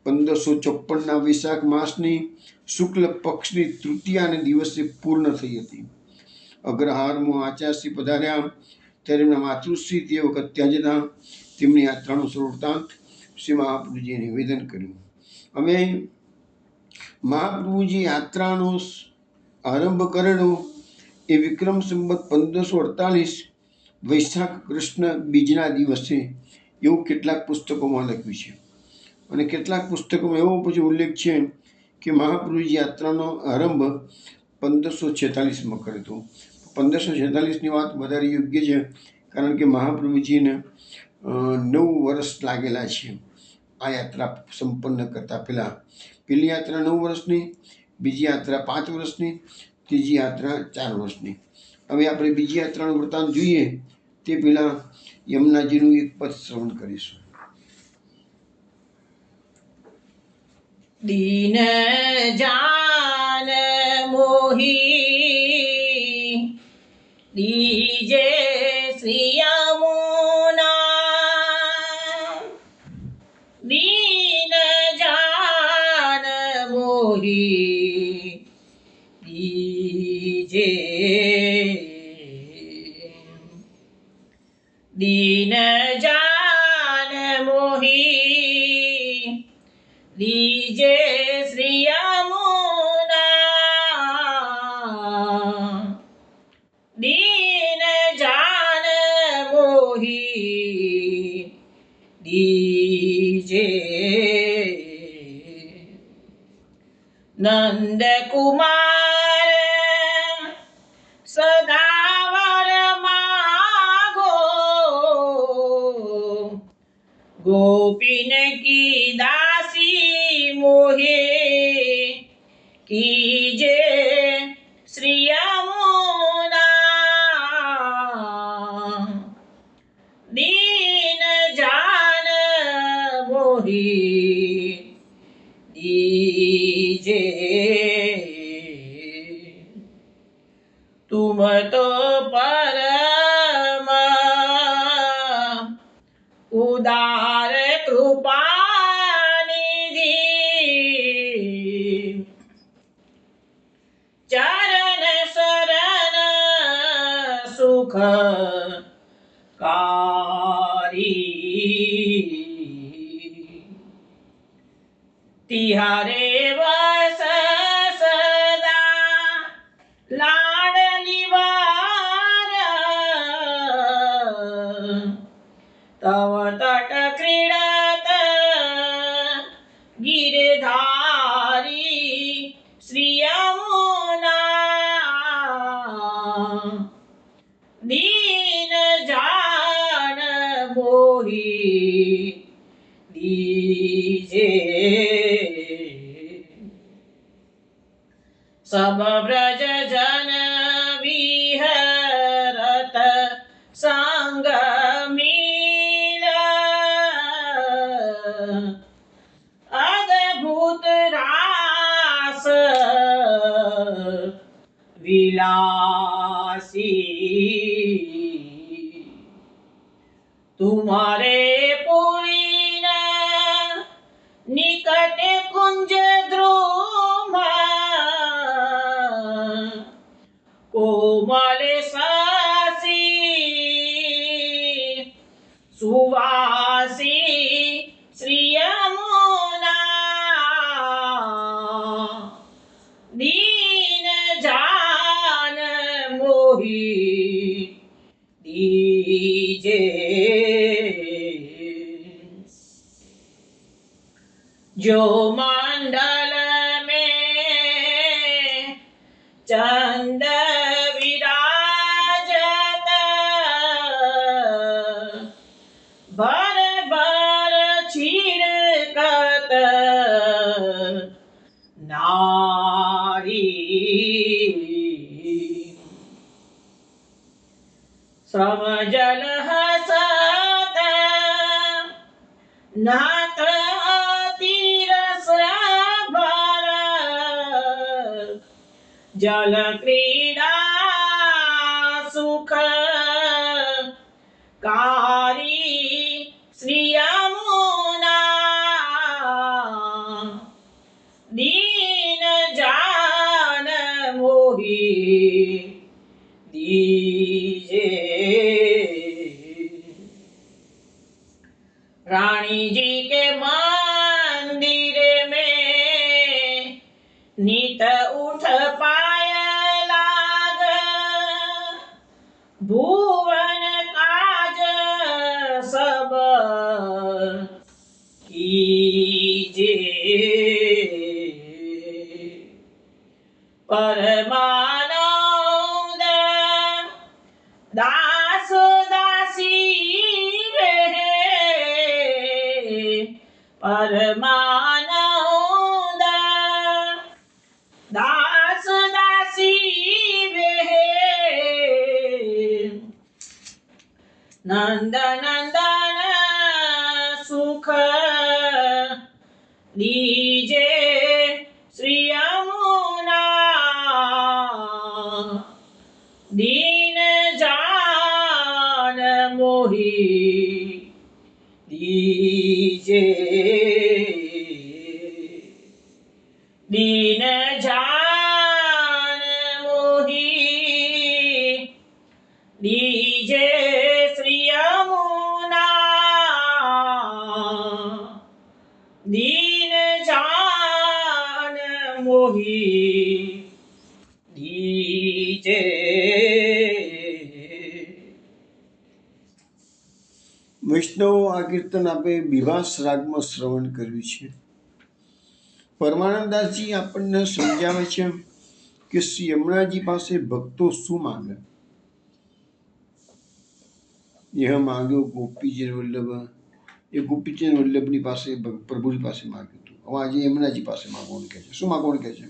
1554ના વૈશાખ માસની શુક્લ પક્ષની તૃતીયાને દિવસે પૂર્ણ થઈ હતી. અગ્રહારમાં આચાર્યશ્રી પધાર્યા ત્યારે એમના માતૃશ્રી તે વખત ત્યાં જતા તેમની યાત્રાનું સર્વવૃત્તાંત શ્રી મહાપ્રભુજીએ નિવેદન કર્યું. અમે મહાપ્રભુજી યાત્રાનો આરંભ કરેલો એ વિક્રમ સંવત 1548 વૈશાખ કૃષ્ણ બીજના દિવસે, એવું કેટલાક પુસ્તકોમાં લખ્યું છે. અને કેટલાક પુસ્તકોમાં એવો પછી ઉલ્લેખ છે કે મહાપ્રભુજી યાત્રાનો આરંભ 1546માં કર્યો હતો. 1546ની વાત વધારે યોગ્ય છે કારણ કે મહાપ્રભુજીને 9 વર્ષ લાગેલા છે આ યાત્રા સંપન્ન કરતા પહેલાં. પહેલી યાત્રા 9 વર્ષની, બીજી યાત્રા 5 વર્ષની, ત્રીજી યાત્રા 4 વર્ષની. હવે આપણે બીજી યાત્રાનો વૃત્તાંત જોઈએ તે પહેલાં યમુનાજીનું એક પદ શ્રવણ કરીશું. दीन जान मोही दीजे श्री यमुना दीन जान मोही दीजे दीन जान मोही दीजे श्री यमुना दीन जान मोही दीजे नंद कुमार सदावर मागो गोपीन की दासी मोहे कीजे श्री यमुना दीन जान मोही दीजे तुम तो परम उदार कृपा निधि चरण शरण सुख कारी तिहारे वस सदा लाडली वार तव तट क्रीडत गिरधारी श्री यमुना दीन जान मोही दीजे सब ब्रज जन विहरत संग मिल अद्भुत रास विलासी तुम्हारे पुरीन निकट कुंज द्रुम कोमल सासी सुवासी श्री यमुना दीन जान मोही दीजे जो मंडल में चंद विराजत भर भर छिड़कत नारी समजल हसत नाथ तीरस भर जल क्रीडा सुख कारी श्री यमुना दीन जान मोही दीजे रानी जी के मंदिर में नित उठ पाय लाग भुवन काज सब कीजे परमानंद दास दासी रहे परमानंद दास दासी નંદ નંદન સુખ દીજે શ્રી યમુના દીન જાન મોહી દીજે દીન જાન મોહી દીજે શ્રી યમુના દીન જાન મોહી દીજે. વૈષ્ણવ આ કીર્તન આપે બિભાસ રાગમાં શ્રવણ કર્યું છે. પરમાનંદદાસજી આપણને સમજાવે છે કે શ્રી યમુનાજી પાસે ભક્તો શું માંગે. यह मांग्यो ગોપીજન વલ્લભ, એ ગોપીચંદ વલ્લભની પાસે પ્રભુની પાસે માગ્યું હતું. હવે આજે યમુનાજી પાસે માગવાનું કહે છે. શું માગવાનું કહે છે?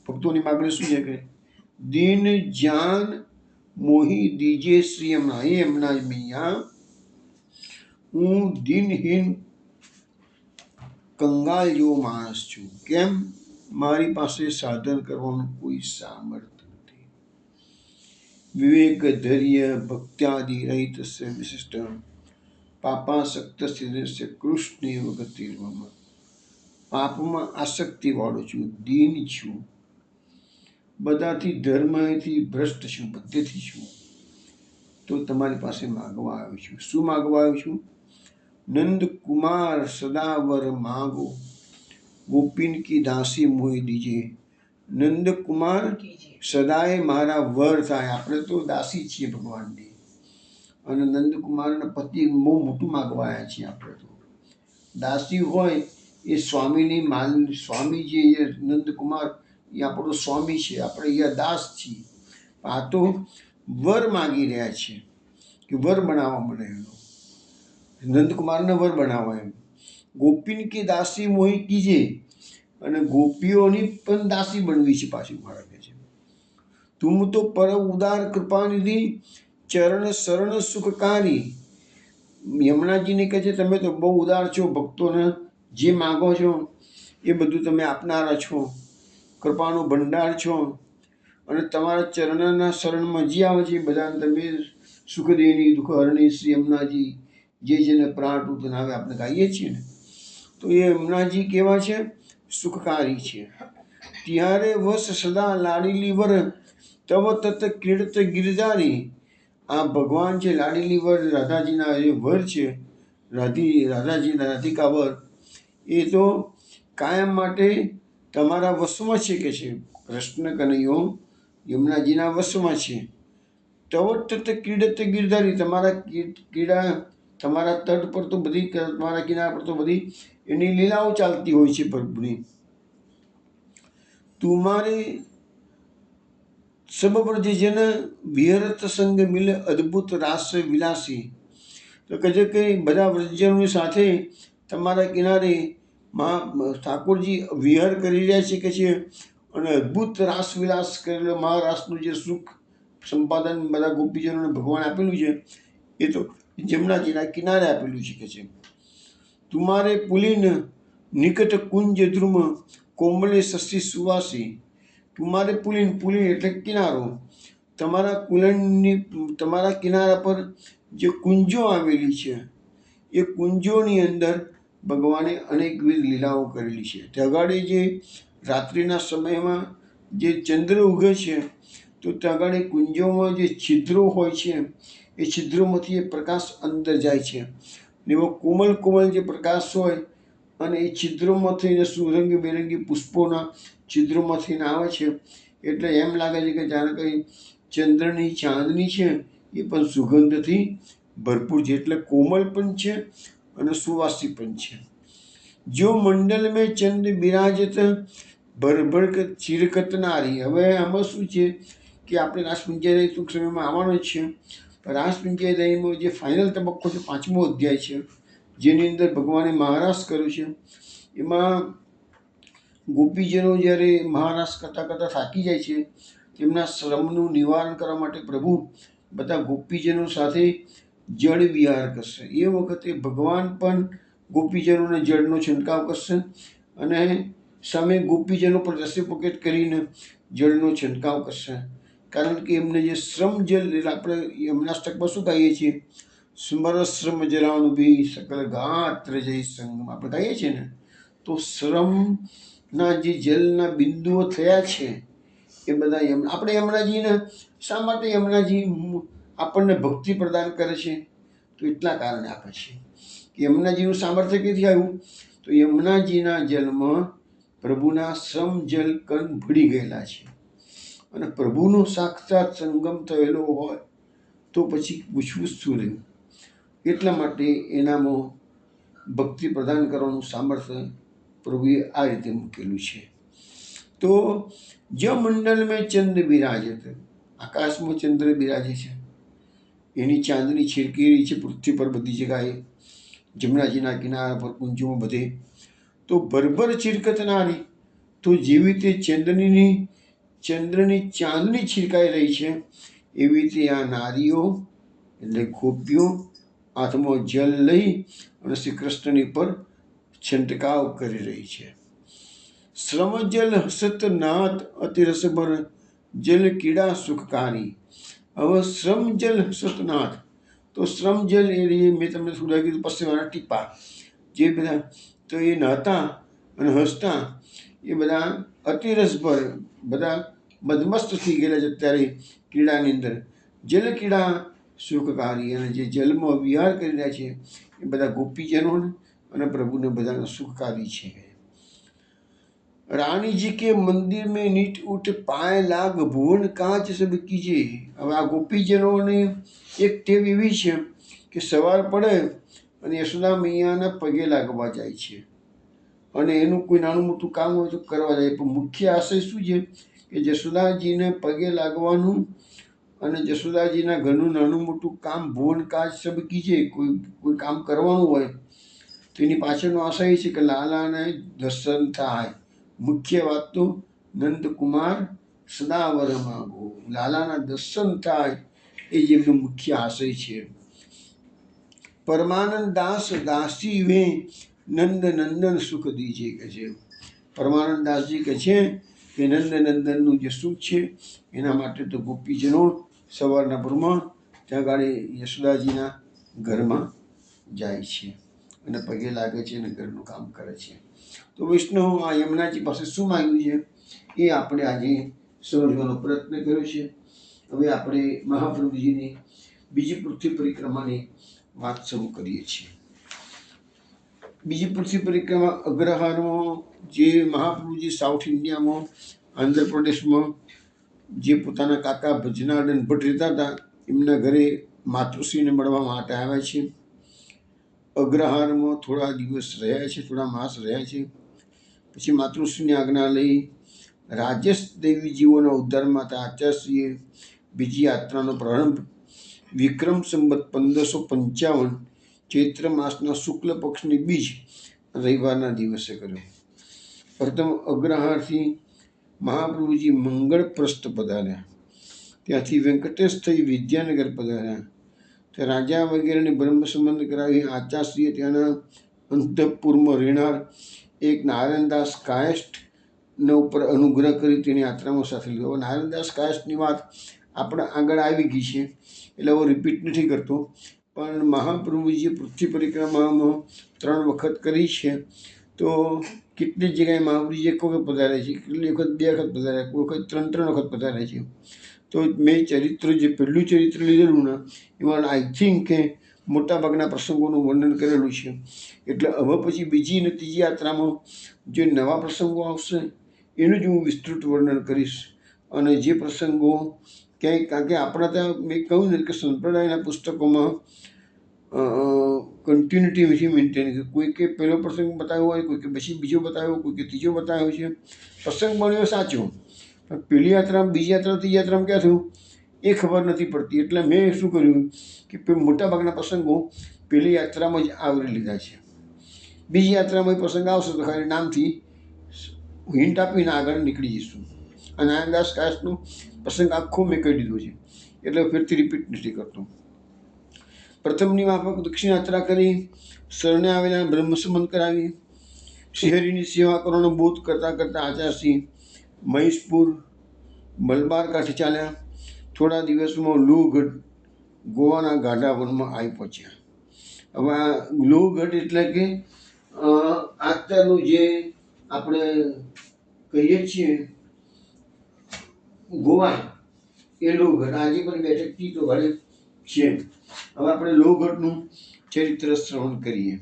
ભક્તોની માગણી શું છે કે દીન જાન મોહી દીજે શ્રી યમુના. હે યમુના મૈયા, હું દિનહીન કંગાલ જેવો માણસ છું. કેમ? મારી પાસે સાધન કરવાનું કોઈ સામર્થ્ય નથી. વિવેક ધૈર્ય ભક્ત્યાદિ રહિત વિશિષ્ટ પાપાસક્ત સિદ્ધસ્ય કૃષ્ણ ગતિર્મમ. પાપમાં આસક્તિ વાળો છું, દીન છું, બધાથી ધર્મથી ભ્રષ્ટ છું, બધેથી છું. તો તમારી પાસે માગવા આવ્યો છું. શું માગવા આવ્યો છું? નંદ કુમાર સદાવર માગો, ગોપીન કી દાસી મોહી દીજે. નંદ કુમાર સદાય મારા વર થાય. આપણે તો દાસી છીએ ભગવાનની, અને નંદકુમારના પતિ બહુ મોટું માગવા આવ્યા છીએ. આપણે તો દાસી હોય એ સ્વામીની માલ, સ્વામી જે નંદકુમાર એ આપણો સ્વામી છે, આપણે અહીંયા દાસ છીએ. આ તો વર માગી રહ્યા છે કે વર બનાવવા મને એનો, નંદકુમારને વર બનાવવા એમ. ગોપીન કી દાસી મોહી કીજે, અને ગોપીઓની પણ દાસી બનવી છે પાછી મારા કહે છે. તુમ તો પર ઉદાર કૃપાનિધિ ચરણ શરણ સુખકારી. યમુનાજીને કહે છે તમે તો બહુ ઉદાર છો, ભક્તોને જે માગો છો એ બધું તમે આપનારા છો, કૃપાનો ભંડાર છો, અને તમારા ચરણના શરણમાં જે આવે છે એ બધાને તમે સુખદેવની દુઃખહરણી શ્રી યમુનાજી, જે જેને પ્રાણરૂપ નાવે આપણે ગાઈએ છીએ ને, તો એ યમુનાજી કેવા છે? સુખકારી છે. ત્યારે વસ સદા લાડીલી વર તવ તત ક્રીડત ગિરધારી. આ ભગવાન છે લાડીલી વર, રાધાજીના જે વર છે, રાધાજીના રાધિકા વર, એ તો કાયમ માટે તમારા વશમાં છે કે છે. કૃષ્ણ કનૈયો યમુનાજીના વશમાં છે. તવ તત ક્રીડત ગિરધારી, તમારા ક્રીડા, તમારા તટ પર તો બધી, તમારા કિનારા પર તો બધી એની લીલાઓ ચાલતી હોય છે પ્રભુની. તુમારે સબ બ્રજ જન વિહરત સંગ મિલ અદ્ભુત રાસ વિલાસી. તો કહે છે કે બધા વ્રજજનોની સાથે તમારા કિનારે ઠાકોરજી વિહર કરી રહ્યા છે કે છે, અને અદ્ભુત રાસ વિલાસ કરેલો મહારાસનું જે સુખ સંપાદન બધા ગોપીજનોને ભગવાન આપેલું છે એ તો જમનાજીના કિનારે આપેલું છે કે છે. તુમારે પુલિન નિકટ કુંજ ધ્રુમ કોમલે શશી સુવાસી. તુમારે પુલિન, પુલિન એટલે કિનારો, તમારા કુલનની, તમારા કિનારા પર જે કુંજો આવેલી છે એ કુંજોની અંદર ભગવાને અનેકવિધ લીલાઓ કરેલી છે. ત્યાં જે રાત્રિના સમયમાં જે ચંદ્ર ઉગે છે તો ત્યાં કુંજોમાં જે છિદ્રો હોય છે એ છિદ્રોમાંથી એ પ્રકાશ અંદર જાય છે. એવો કોમલ કોમલ જે પ્રકાશ હોય અને એ છિદ્રોમાં થઈને સુરંગી બેરંગી પુષ્પોના છિદ્રોમાં થઈને આવે છે, એટલે એમ લાગે છે કે જાણે કંઈ ચંદ્રની ચાંદની છે એ પણ સુગંધથી ભરપૂર છે, એટલે કોમલ પણ છે અને સુવાસી પણ છે. જો મંડલ મેં ચંદ બિરાજત ભરભર ચિરકતનારી. હવે આમાં શું છે કે આપણે રાસપંચાયત ટૂંક સમયમાં આવવાનો જ છે. રાસપંચાયતમાં જે ફાઇનલ તબક્કો છે, 5મો અધ્યાય છે, જેની અંદર ભગવાને મહારાસ કર્યો છે. એમાં ગોપીજનો જ્યારે મહારાસ કરતાં કરતાં થાકી જાય છે, તેમના શ્રમનું નિવારણ કરવા માટે પ્રભુ બધા ગોપીજનો સાથે જળ વિહાર કરશે. એ વખતે ભગવાન પણ ગોપીજનોને જળનો છંટકાવ કરશે અને સામે ગોપીજનો પર રેસિપ્રોકેટ કરીને જળનો છંટકાવ કરશે. કારણ કે એમને જે શ્રમ જલ, એટલે આપણે યમનાષ્ટકમાં શું કહીએ છીએ, સ્મરશ્રમ જલાનુભી સકલ ગાત્ર જય સંગમ આપણે કહીએ છીએ ને, તો શ્રમના જે જલના બિંદુઓ થયા છે એ બધા આપણે યમુનાજીને શા માટે યમુનાજી આપણને ભક્તિ પ્રદાન કરે છે, તો એટલા કારણે આપે છે કે યમુનાજીનું સામર્થ્ય ક્યાંથી આવ્યું, તો યમુનાજીના જલમાં પ્રભુના શ્રમ જલ કણ ભળી ગયેલા છે અને પ્રભુનો સાક્ષાત સંગમ થયેલો હોય તો પછી પૂછવું શું રહ્યું. એટલા માટે એનામાં ભક્તિ પ્રદાન કરવાનું સામર્થ્ય પ્રભુએ આ રીતે મૂકેલું છે. તો જ મંડળ મેં ચંદ્ર બિરાજત, આકાશમાં ચંદ્ર બિરાજે છે, એની ચાંદની છીરકી રહી છે પૃથ્વી પર બધી જગાએ, જમુનાજીના કિનારા પર, કુંજોમાં બધે. તો ભરભર ચિરકત નારી, તો જેવી રીતે ચંદ્રની ચાંદની છીરકાઈ રહી છે એવી રીતે આ નારીઓ એટલે ગોપીઓ હાથમાં જલ લઈ અને શ્રી કૃષ્ણની પર છંટકાવ કરી રહી છે. શ્રમ જલ હસત નાથ અતિરસભર જલ કીડા સુખકારી. હવે શ્રમ જલ હસત નાથ, તો શ્રમ જલ એ મેં તમને થોડા કીધું પશ્ચિમવાળા ટીપા જે બધા, તો એ નહાતા અને હસતા એ બધા અતિરસભર, બધા મદમસ્ત થઈ ગયેલા છે અત્યારે કીડાની અંદર. જલ કીડા સુખકારી, અને જે જલમાં વિહાર કરી રહ્યા છે એ બધા ગોપીજનોને અને પ્રભુને બધાને સુખકારી છે. રાણીજી કે મંદિર મેં નીટ ઉઠ પાય લાગ ભુવન કાચ સબ કીજે. હવે આ ગોપીજનોની એક ટેવ એવી છે કે સવાર પડે અને યશોદા મૈયાના પગે લાગવા જાય છે અને એનું કોઈ નાનું મોટું કામ હોય તો કરવા જાય. પણ મુખ્ય આશય શું છે કે જશોદાજીને પગે લાગવાનું અને જશોદાજીના ઘરનું નાનું મોટું કામ ભુવન કાચ સબ કીજે, કોઈ કામ કરવાનું હોય તો એની પાછળનો આશય એ છે કે લાલાને દર્શન થાય. મુખ્ય વાત તો નંદકુમાર સદાવર માગો, લાલાના દર્શન થાય એ જ એમનો મુખ્ય આશય છે. પરમાનંદ દાસ દાસી વે નંદ નંદન સુખ દીજે કે છે. પરમાનંદ દાસજી કહે છે કે નંદ નંદનનું જે સુખ છે એના માટે તો ગોપીજનો સવારના ભોરમાં ત્યાં ગાડી યશોદાજીના ઘરમાં જાય છે અને પગે લાગે છે અને ઘરનું કામ કરે છે. તો વૈષ્ણવ આ યમુનાજી પાસે શું માંગ્યું છે એ આપણે આજે સમજવાનો પ્રયત્ન કર્યો છે. હવે આપણે મહાપ્રભુજીની બીજી પૃથ્વી પરિક્રમાની વાત શરૂ કરીએ છીએ. બીજી પૃથ્વી પરિક્રમા અગ્રહારમાં જે મહાપ્રભુજી સાઉથ ઇન્ડિયામાં, આંધ્રપ્રદેશમાં જે પોતાના કાકા ભજનાનંદ ભટ્ટ રહેતા હતા એમના ઘરે માતૃશ્રીને મળવા માટે આવ્યા છે. અગ્રહારમાં થોડા દિવસ રહ્યા છે, થોડા માસ રહ્યા છે. પછી માતૃશ્રીની આજ્ઞા લઈ રાજેશ દેવીજીઓના ઉદ્ધાર માટે આચાર્યશ્રીએ બીજી યાત્રાનો પ્રારંભ વિક્રમ સંવત 1555 ચૈત્ર માસના શુક્લ પક્ષની બીજ રવિવારના દિવસે કર્યો. પ્રથમ અગ્રહારથી મહાપ્રભુજી મંગળપ્રસ્થ પધાર્યા, ત્યાંથી વેંકટેશ થઈ વિદ્યાનગર પધાર્યા. ત્યાં રાજા વગેરેને બ્રહ્મ સંબંધ કરાવી આચાર્યશ્રીએ ત્યાંના અંતઃપુરમાં રહેનાર એક નારાયણદાસ કાયસ્થના ઉપર અનુગ્રહ કરી તેની યાત્રામાં સાથે લીધો. હવે નારાયણદાસ કાયસ્થની વાત આપણે આગળ આવી ગઈ છે એટલે હું રિપીટ નથી કરતો, પણ મહાપ્રભુજીએ પૃથ્વી પરિક્રમામાં 3 વખત કરી છે. તો કેટલી જગ્યાએ મહાપ્રભુજી એક વખત પધારે છે, કેટલી વખત 2 વખત પધારે, કોઈ વખત 3 વખત પધારે છે. તો મેં ચરિત્ર જે પહેલું ચરિત્ર લીધેલું ને એમાં આઈ થિંક કે મોટાભાગના પ્રસંગોનું વર્ણન કરેલું છે. એટલે હવે પછી બીજી અને ત્રીજી યાત્રામાં જે નવા પ્રસંગો આવશે એનું જ હું વિસ્તૃત વર્ણન કરીશ. અને જે પ્રસંગો ક્યાંય, કારણ કે આપણા ત્યાં મેં કહ્યું ને કે સંપ્રદાયના પુસ્તકોમાં કન્ટિન્યુટી નથી મેન્ટેન. કોઈ કે પહેલો પ્રસંગ બતાવ્યો હોય, કોઈ કે પછી બીજો બતાવ્યો, કોઈ કે ત્રીજો બતાવ્યો છે. પ્રસંગ બન્યો સાચો, પણ પહેલી યાત્રામાં, બીજી યાત્રા, ત્રીજી યાત્રામાં ક્યાં થયું એ ખબર નથી પડતી. એટલે મેં શું કર્યું કે મોટાભાગના પ્રસંગો પહેલી યાત્રામાં જ આવરી લીધા છે. બીજી યાત્રામાં એ પ્રસંગ આવશે તો ખાલી નામથી હિન્ટ આપીને આગળ નીકળી જઈશું. આ નારાયણદાસ કાયસ્થનો પ્રસંગ આખો મેં કહી દીધો છે એટલે ફરીથી રિપીટ નથી કરતો. પ્રથમની માફક દક્ષિણાયાત્રા કરી, શરણે આવેલા બ્રહ્મસમન કરાવી, શ્રીહરિની સેવા કરવાનો બોધ કરતાં કરતાં આચાર્યશ્રી મહેશપુર મલબાર કાંઠે ચાલ્યા. થોડા દિવસમાં લોહગઢ ગોવાના ગાઢા વનમાં આવી પહોંચ્યા. હવે આ લોહગઢ એટલે કે અત્યારનું જે આપણે કહીએ છીએ ગોવા, એ લોહગઢ આજે પણ બેઠકથી તો ઘરે છે. હવે આપણે લોહગઢનું ચરિત્ર શ્રવણ કરીએ.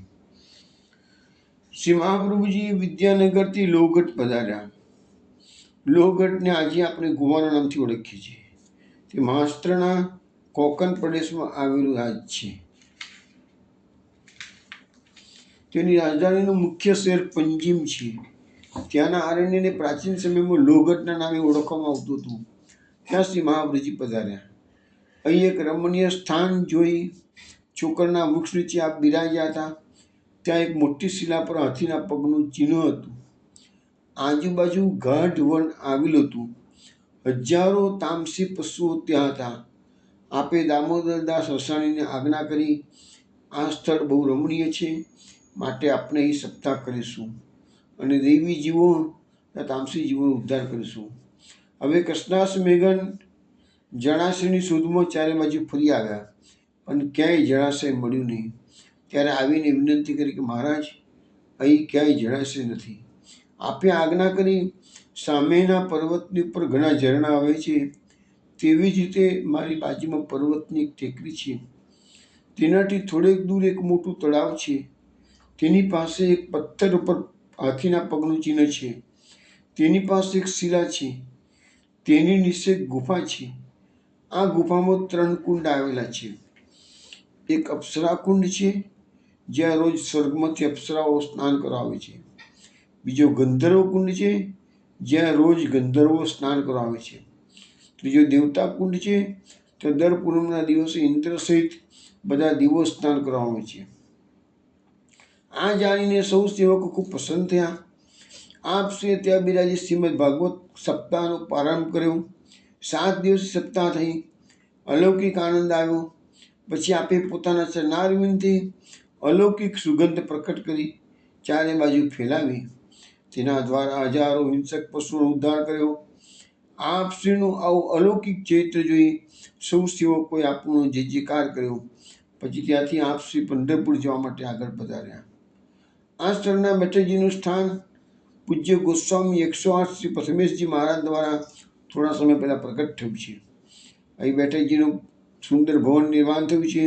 શ્રી મહાપ્રભુજી વિદ્યાનગરથી લોહગઢ પધાર્યા. લોહગઢને આજે આપણે ગોવાના નામથી ઓળખીએ છીએ. તે મહારાષ્ટ્રના કોંકણ પ્રદેશમાં આવેલું રાજ છે. તેની રાજધાનીનું મુખ્ય શહેર પંજીમ છે. ત્યાંના આરણ્યને પ્રાચીન સમયમાં લોહગઢના નામે ઓળખવામાં આવતું હતું. ત્યાં શ્રી મહાપ્રભુજી પધાર્યા. અહીં એક રમણીય સ્થાન જોઈ ચોકરના વૃક્ષ નીચે આપ બિરાજ્યા હતા. ત્યાં એક મોટી શિલા પર હાથીના પગનું ચિહ્ન હતું. આજુબાજુ ગાઢ વન આવેલું હતું. હજારો તામસી પશુઓ ત્યાં હતા. આપે દામોદરદાસ અસાણીને આજ્ઞા કરી, આ સ્થળ બહુ રમણીય છે, માટે આપણે અહીં સપ્તાહ કરીશું અને દૈવી જીવો તામસી જીવોનો ઉદ્ધાર કરીશું. હવે કૃષ્ણાસ મેઘન જળાશયની શોધમાં ચારે બાજુ ફરી આવ્યા, પણ ક્યાંય જળાશય મળ્યું નહીં. ત્યારે આવીને વિનંતી કરી કે મહારાજ, અહીં ક્યાંય જળાશય નથી. આપે આજ્ઞા કરી, સામેના પર્વતની ઉપર ઘણા ઝરણા આવે છે, તેવી જ રીતે મારી બાજુમાં પર્વતની એક ટેકરી છે. તેનાથી થોડેક દૂર એક મોટું તળાવ છે. તેની પાસે એક પથ્થર ઉપર હાથીના પગનું ચિહ્ન છે. તેની પાસે એક શિલા છે. તેની નીચે એક ગુફા છે. આ ગુફામાં 3 કુંડ આવેલા છે. એક અપ્સરા કુંડ છે, જ્યાં રોજ સ્વર્ગમાંથી અપ્સરાઓ સ્નાન કરવા આવે છે. બીજો ગંધર્વ કુંડ છે, જ્યાં રોજ ગંધર્વો સ્નાન કરવા આવે છે. ત્રીજો દેવતા કુંડ છે, તો દર પૂનમના દિવસે ઇન્દ્ર સહિત બધા દેવો સ્નાન કરવા આવે છે. આ જાણીને સૌ સેવકો ખૂબ પ્રસન્ન થયા. આપશ્રીએ ત્યાં બિરાજી શ્રીમદ ભાગવત સપ્તાહનો પ્રારંભ કર્યો. 7 દિવસ સપ્તાહ થઈ. અલૌકિક આનંદ આવ્યો. પછી આપે પોતાના ચરણારવિંદથી અલૌકિક સુગંધ પ્રકટ કરી ચારે બાજુ ફેલાવી. તેના દ્વારા હજારો હિંસક પશુઓનો ઉદ્ધાર કર્યો. આપશ્રીનું આવું અલૌકિક ચરિત્ર જોઈ સૌ સેવકોએ આપનો જય જયકાર કર્યો. પછી ત્યાંથી આપશ્રી પંઢરપુર જવા માટે આગળ પધાર્યા. આ સ્થળના બેઠકજીનું સ્થાન પૂજ્ય ગોસ્વામી 108 શ્રી પ્રથમેશજી મહારાજ દ્વારા થોડા સમય પહેલાં પ્રગટ થયું છે. અહીં બેઠકજીનું સુંદર ભવન નિર્માણ થયું છે.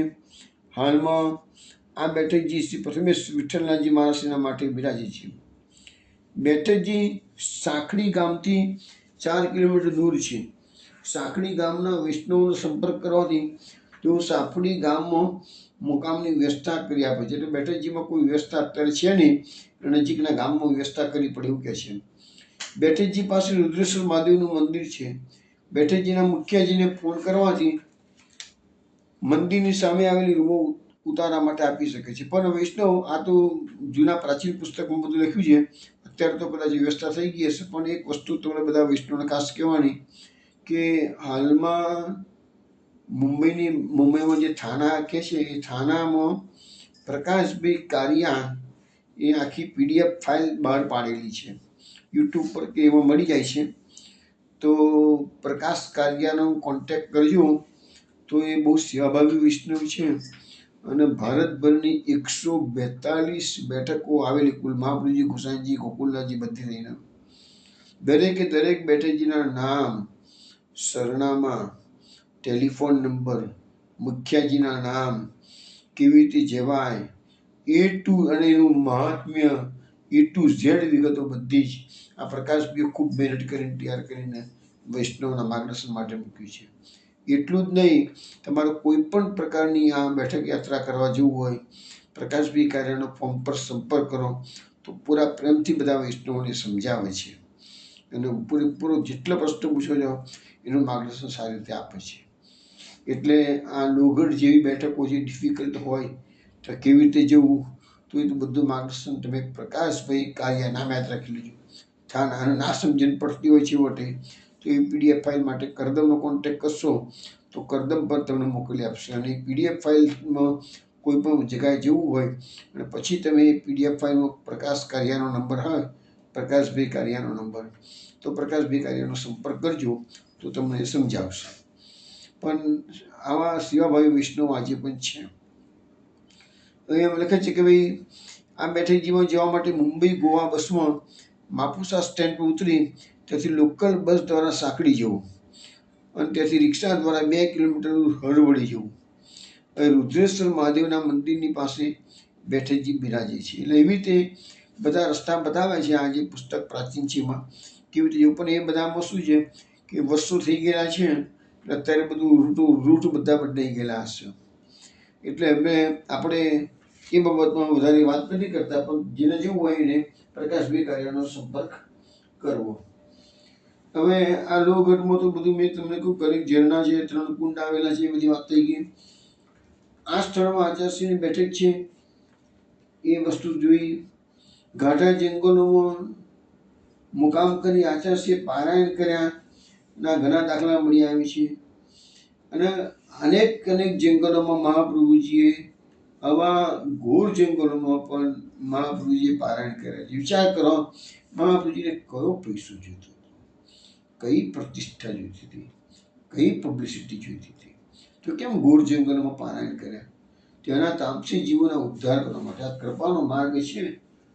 હાલમાં આ બેઠકજી શ્રી પ્રથમેશ વિઠ્ઠલનાથજી મહારાજના માટે બિરાજે છે. બેઠકજી સાંકડી ગામથી 4 કિલોમીટર દૂર છે. સાંકડી ગામના વૈષ્ણવનો સંપર્ક કરવાથી તેઓ સાંકડી ગામમાં મુકામની વ્યવસ્થા કરી આપે છે. એટલે બેઠકજીમાં કોઈ વ્યવસ્થા અત્યારે છે નહીં, નજીકના ગામમાં વ્યવસ્થા કરી પડે એવું કહે છે. બેઠકજી પાસે રુદ્રેશ્વર મહાદેવનું મંદિર છે. બેઠકજીના મુખિયાજીને ફોન કરવાથી મંદિરની સામે આવેલી રૂમો ઉતારવા માટે આપી શકે છે. પણ વૈષ્ણવ આ તો જૂના પ્રાચીન પુસ્તકમાં બધું લખ્યું છે. અત્યારે તો કદાચ વ્યવસ્થા થઈ ગઈ હશે, પણ એક વસ્તુ તમને બધા વૈષ્ણવને ખાસ કહેવાની કે હાલમાં મુંબઈમાં જે થાના કહે છે, એ થાનામાં પ્રકાશભાઈ કારિયા એ આખી PDF ફાઇલ બહાર પાડેલી છે. યુટ્યુબ પર કે એમાં મળી જાય છે. તો પ્રકાશ કારિયાનો કોન્ટેક્ટ કરજો. તો એ બહુ સેવાભાવી વૈષ્ણવ છે અને ભારતભરની 142 બેઠકો આવેલી કુલ મહાપ્રભુજી, ગોસાઈજી, ગોકુલનાથજી બધી લઈને દરેકે દરેક બેઠકજીના નામ, સરનામા, ટેલિફોન નંબર, મુખિયાજીના નામ, કેવી રીતે જવાય, અને એનું મહાત્મ્ય A to Z વિગતો બધી જ આ પ્રકાશભાઈએ ખૂબ મહેનત કરીને તૈયાર કરીને વૈષ્ણવના માર્ગદર્શન માટે મૂક્યું છે. એટલું જ નહીં, તમારે કોઈ પણ પ્રકારની આ બેઠક યાત્રા કરવા જવું હોય, પ્રકાશભાઈ કાર્યનો ફોર્મ પર સંપર્ક કરો તો પૂરા પ્રેમથી બધા વૈષ્ણવોને સમજાવે છે અને પૂરેપૂરો જેટલા પ્રશ્નો પૂછો છો એનું માર્ગદર્શન સારી રીતે આપે છે. એટલે આ લોહગઢ જેવી બેઠકો જે ડિફિકલ્ટ હોય તો કેવી રીતે જવું, તો એ તો બધું માર્ગદર્શન તમે પ્રકાશભાઈ કાર્ય નામ યાદ રાખી લેજો. ના સમજણ પડતી હોય છે વટે તો એ PDF ફાઇલ માટે કરદમનો કોન્ટેક્ટ કરશો તો કરદમ પર તમને મોકલી આપશે. અને PDF ફાઇલમાં કોઈ પણ જગ્યાએ જવું હોય અને પછી તમે PDF ફાઇલમાં પ્રકાશ કારિયાનો નંબર હોય, પ્રકાશભાઈ કારિયાનો નંબર, તો પ્રકાશભાઈ કારિયાનો સંપર્ક કરજો તો તમને સમજાવશે. પણ આવા સેવાભાવી વૈષ્ણવ આજે પણ છે. એમ લખે છે કે ભાઈ આ બેઠકજીમાં જવા માટે મુંબઈ ગોવા બસમાં માપુસા સ્ટેન્ડ પર ઉતરી ત્યાંથી લોકલ બસ દ્વારા સાંકળી જવું અને ત્યાંથી રિક્ષા દ્વારા 2 કિલોમીટર હળવળી જવું. રુદ્રેશ્વર મહાદેવના મંદિરની પાસે બેઠકજી બિરાજે છે. એટલે એવી રીતે બધા રસ્તા બતાવે છે. આ જે પુસ્તક પ્રાચીન છે એમાં કેવી રીતે, પણ એ બધામાં શું છે કે વર્ષો થઈ ગયેલા છે એટલે અત્યારે બધું રૂટ બધા બદલાઈ ગયેલા હશે. એટલે હવે આપણે એ બાબતમાં વધારે વાત નથી કરતા, પણ જેને જેવું હોય એને પ્રકાશભાઈ કારિયાનો સંપર્ક કરવો. હવે આ લોહગઢમાં તો બધું મેં તમને કહ્યું કરી ઝરણા છે, 3 કુંડ આવેલા છે, એ બધી વાત થઈ ગઈ. આ સ્થળમાં આચાર્યશ્રીની બેઠક છે એ વસ્તુ જોઈ. ગાઢા જંગલોમાં મુકામ કરી આચાર્યશ્રીએ પારાયણ કર્યા ના ઘણા દાખલા મળી આવે છે. અને અનેક જંગલોમાં મહાપ્રભુજીએ આવા ઘોર જંગલોમાં પણ મહાપ્રભુજીએ પારાયણ કર્યા છે. વિચાર કરો, મહાપ્રભુજીને કયો પૈસો જોઈતો હતો, કઈ પ્રતિષ્ઠા જોઈતી હતી, કઈ પબ્લિસિટી જોઈતી હતી, તો કેમ ઘોર જંગલોમાં પારાયણ કર્યા? ત્યાંના તામસી જીવોના ઉદ્ધાર કરવા માટે. આ કૃપાનો માર્ગ છે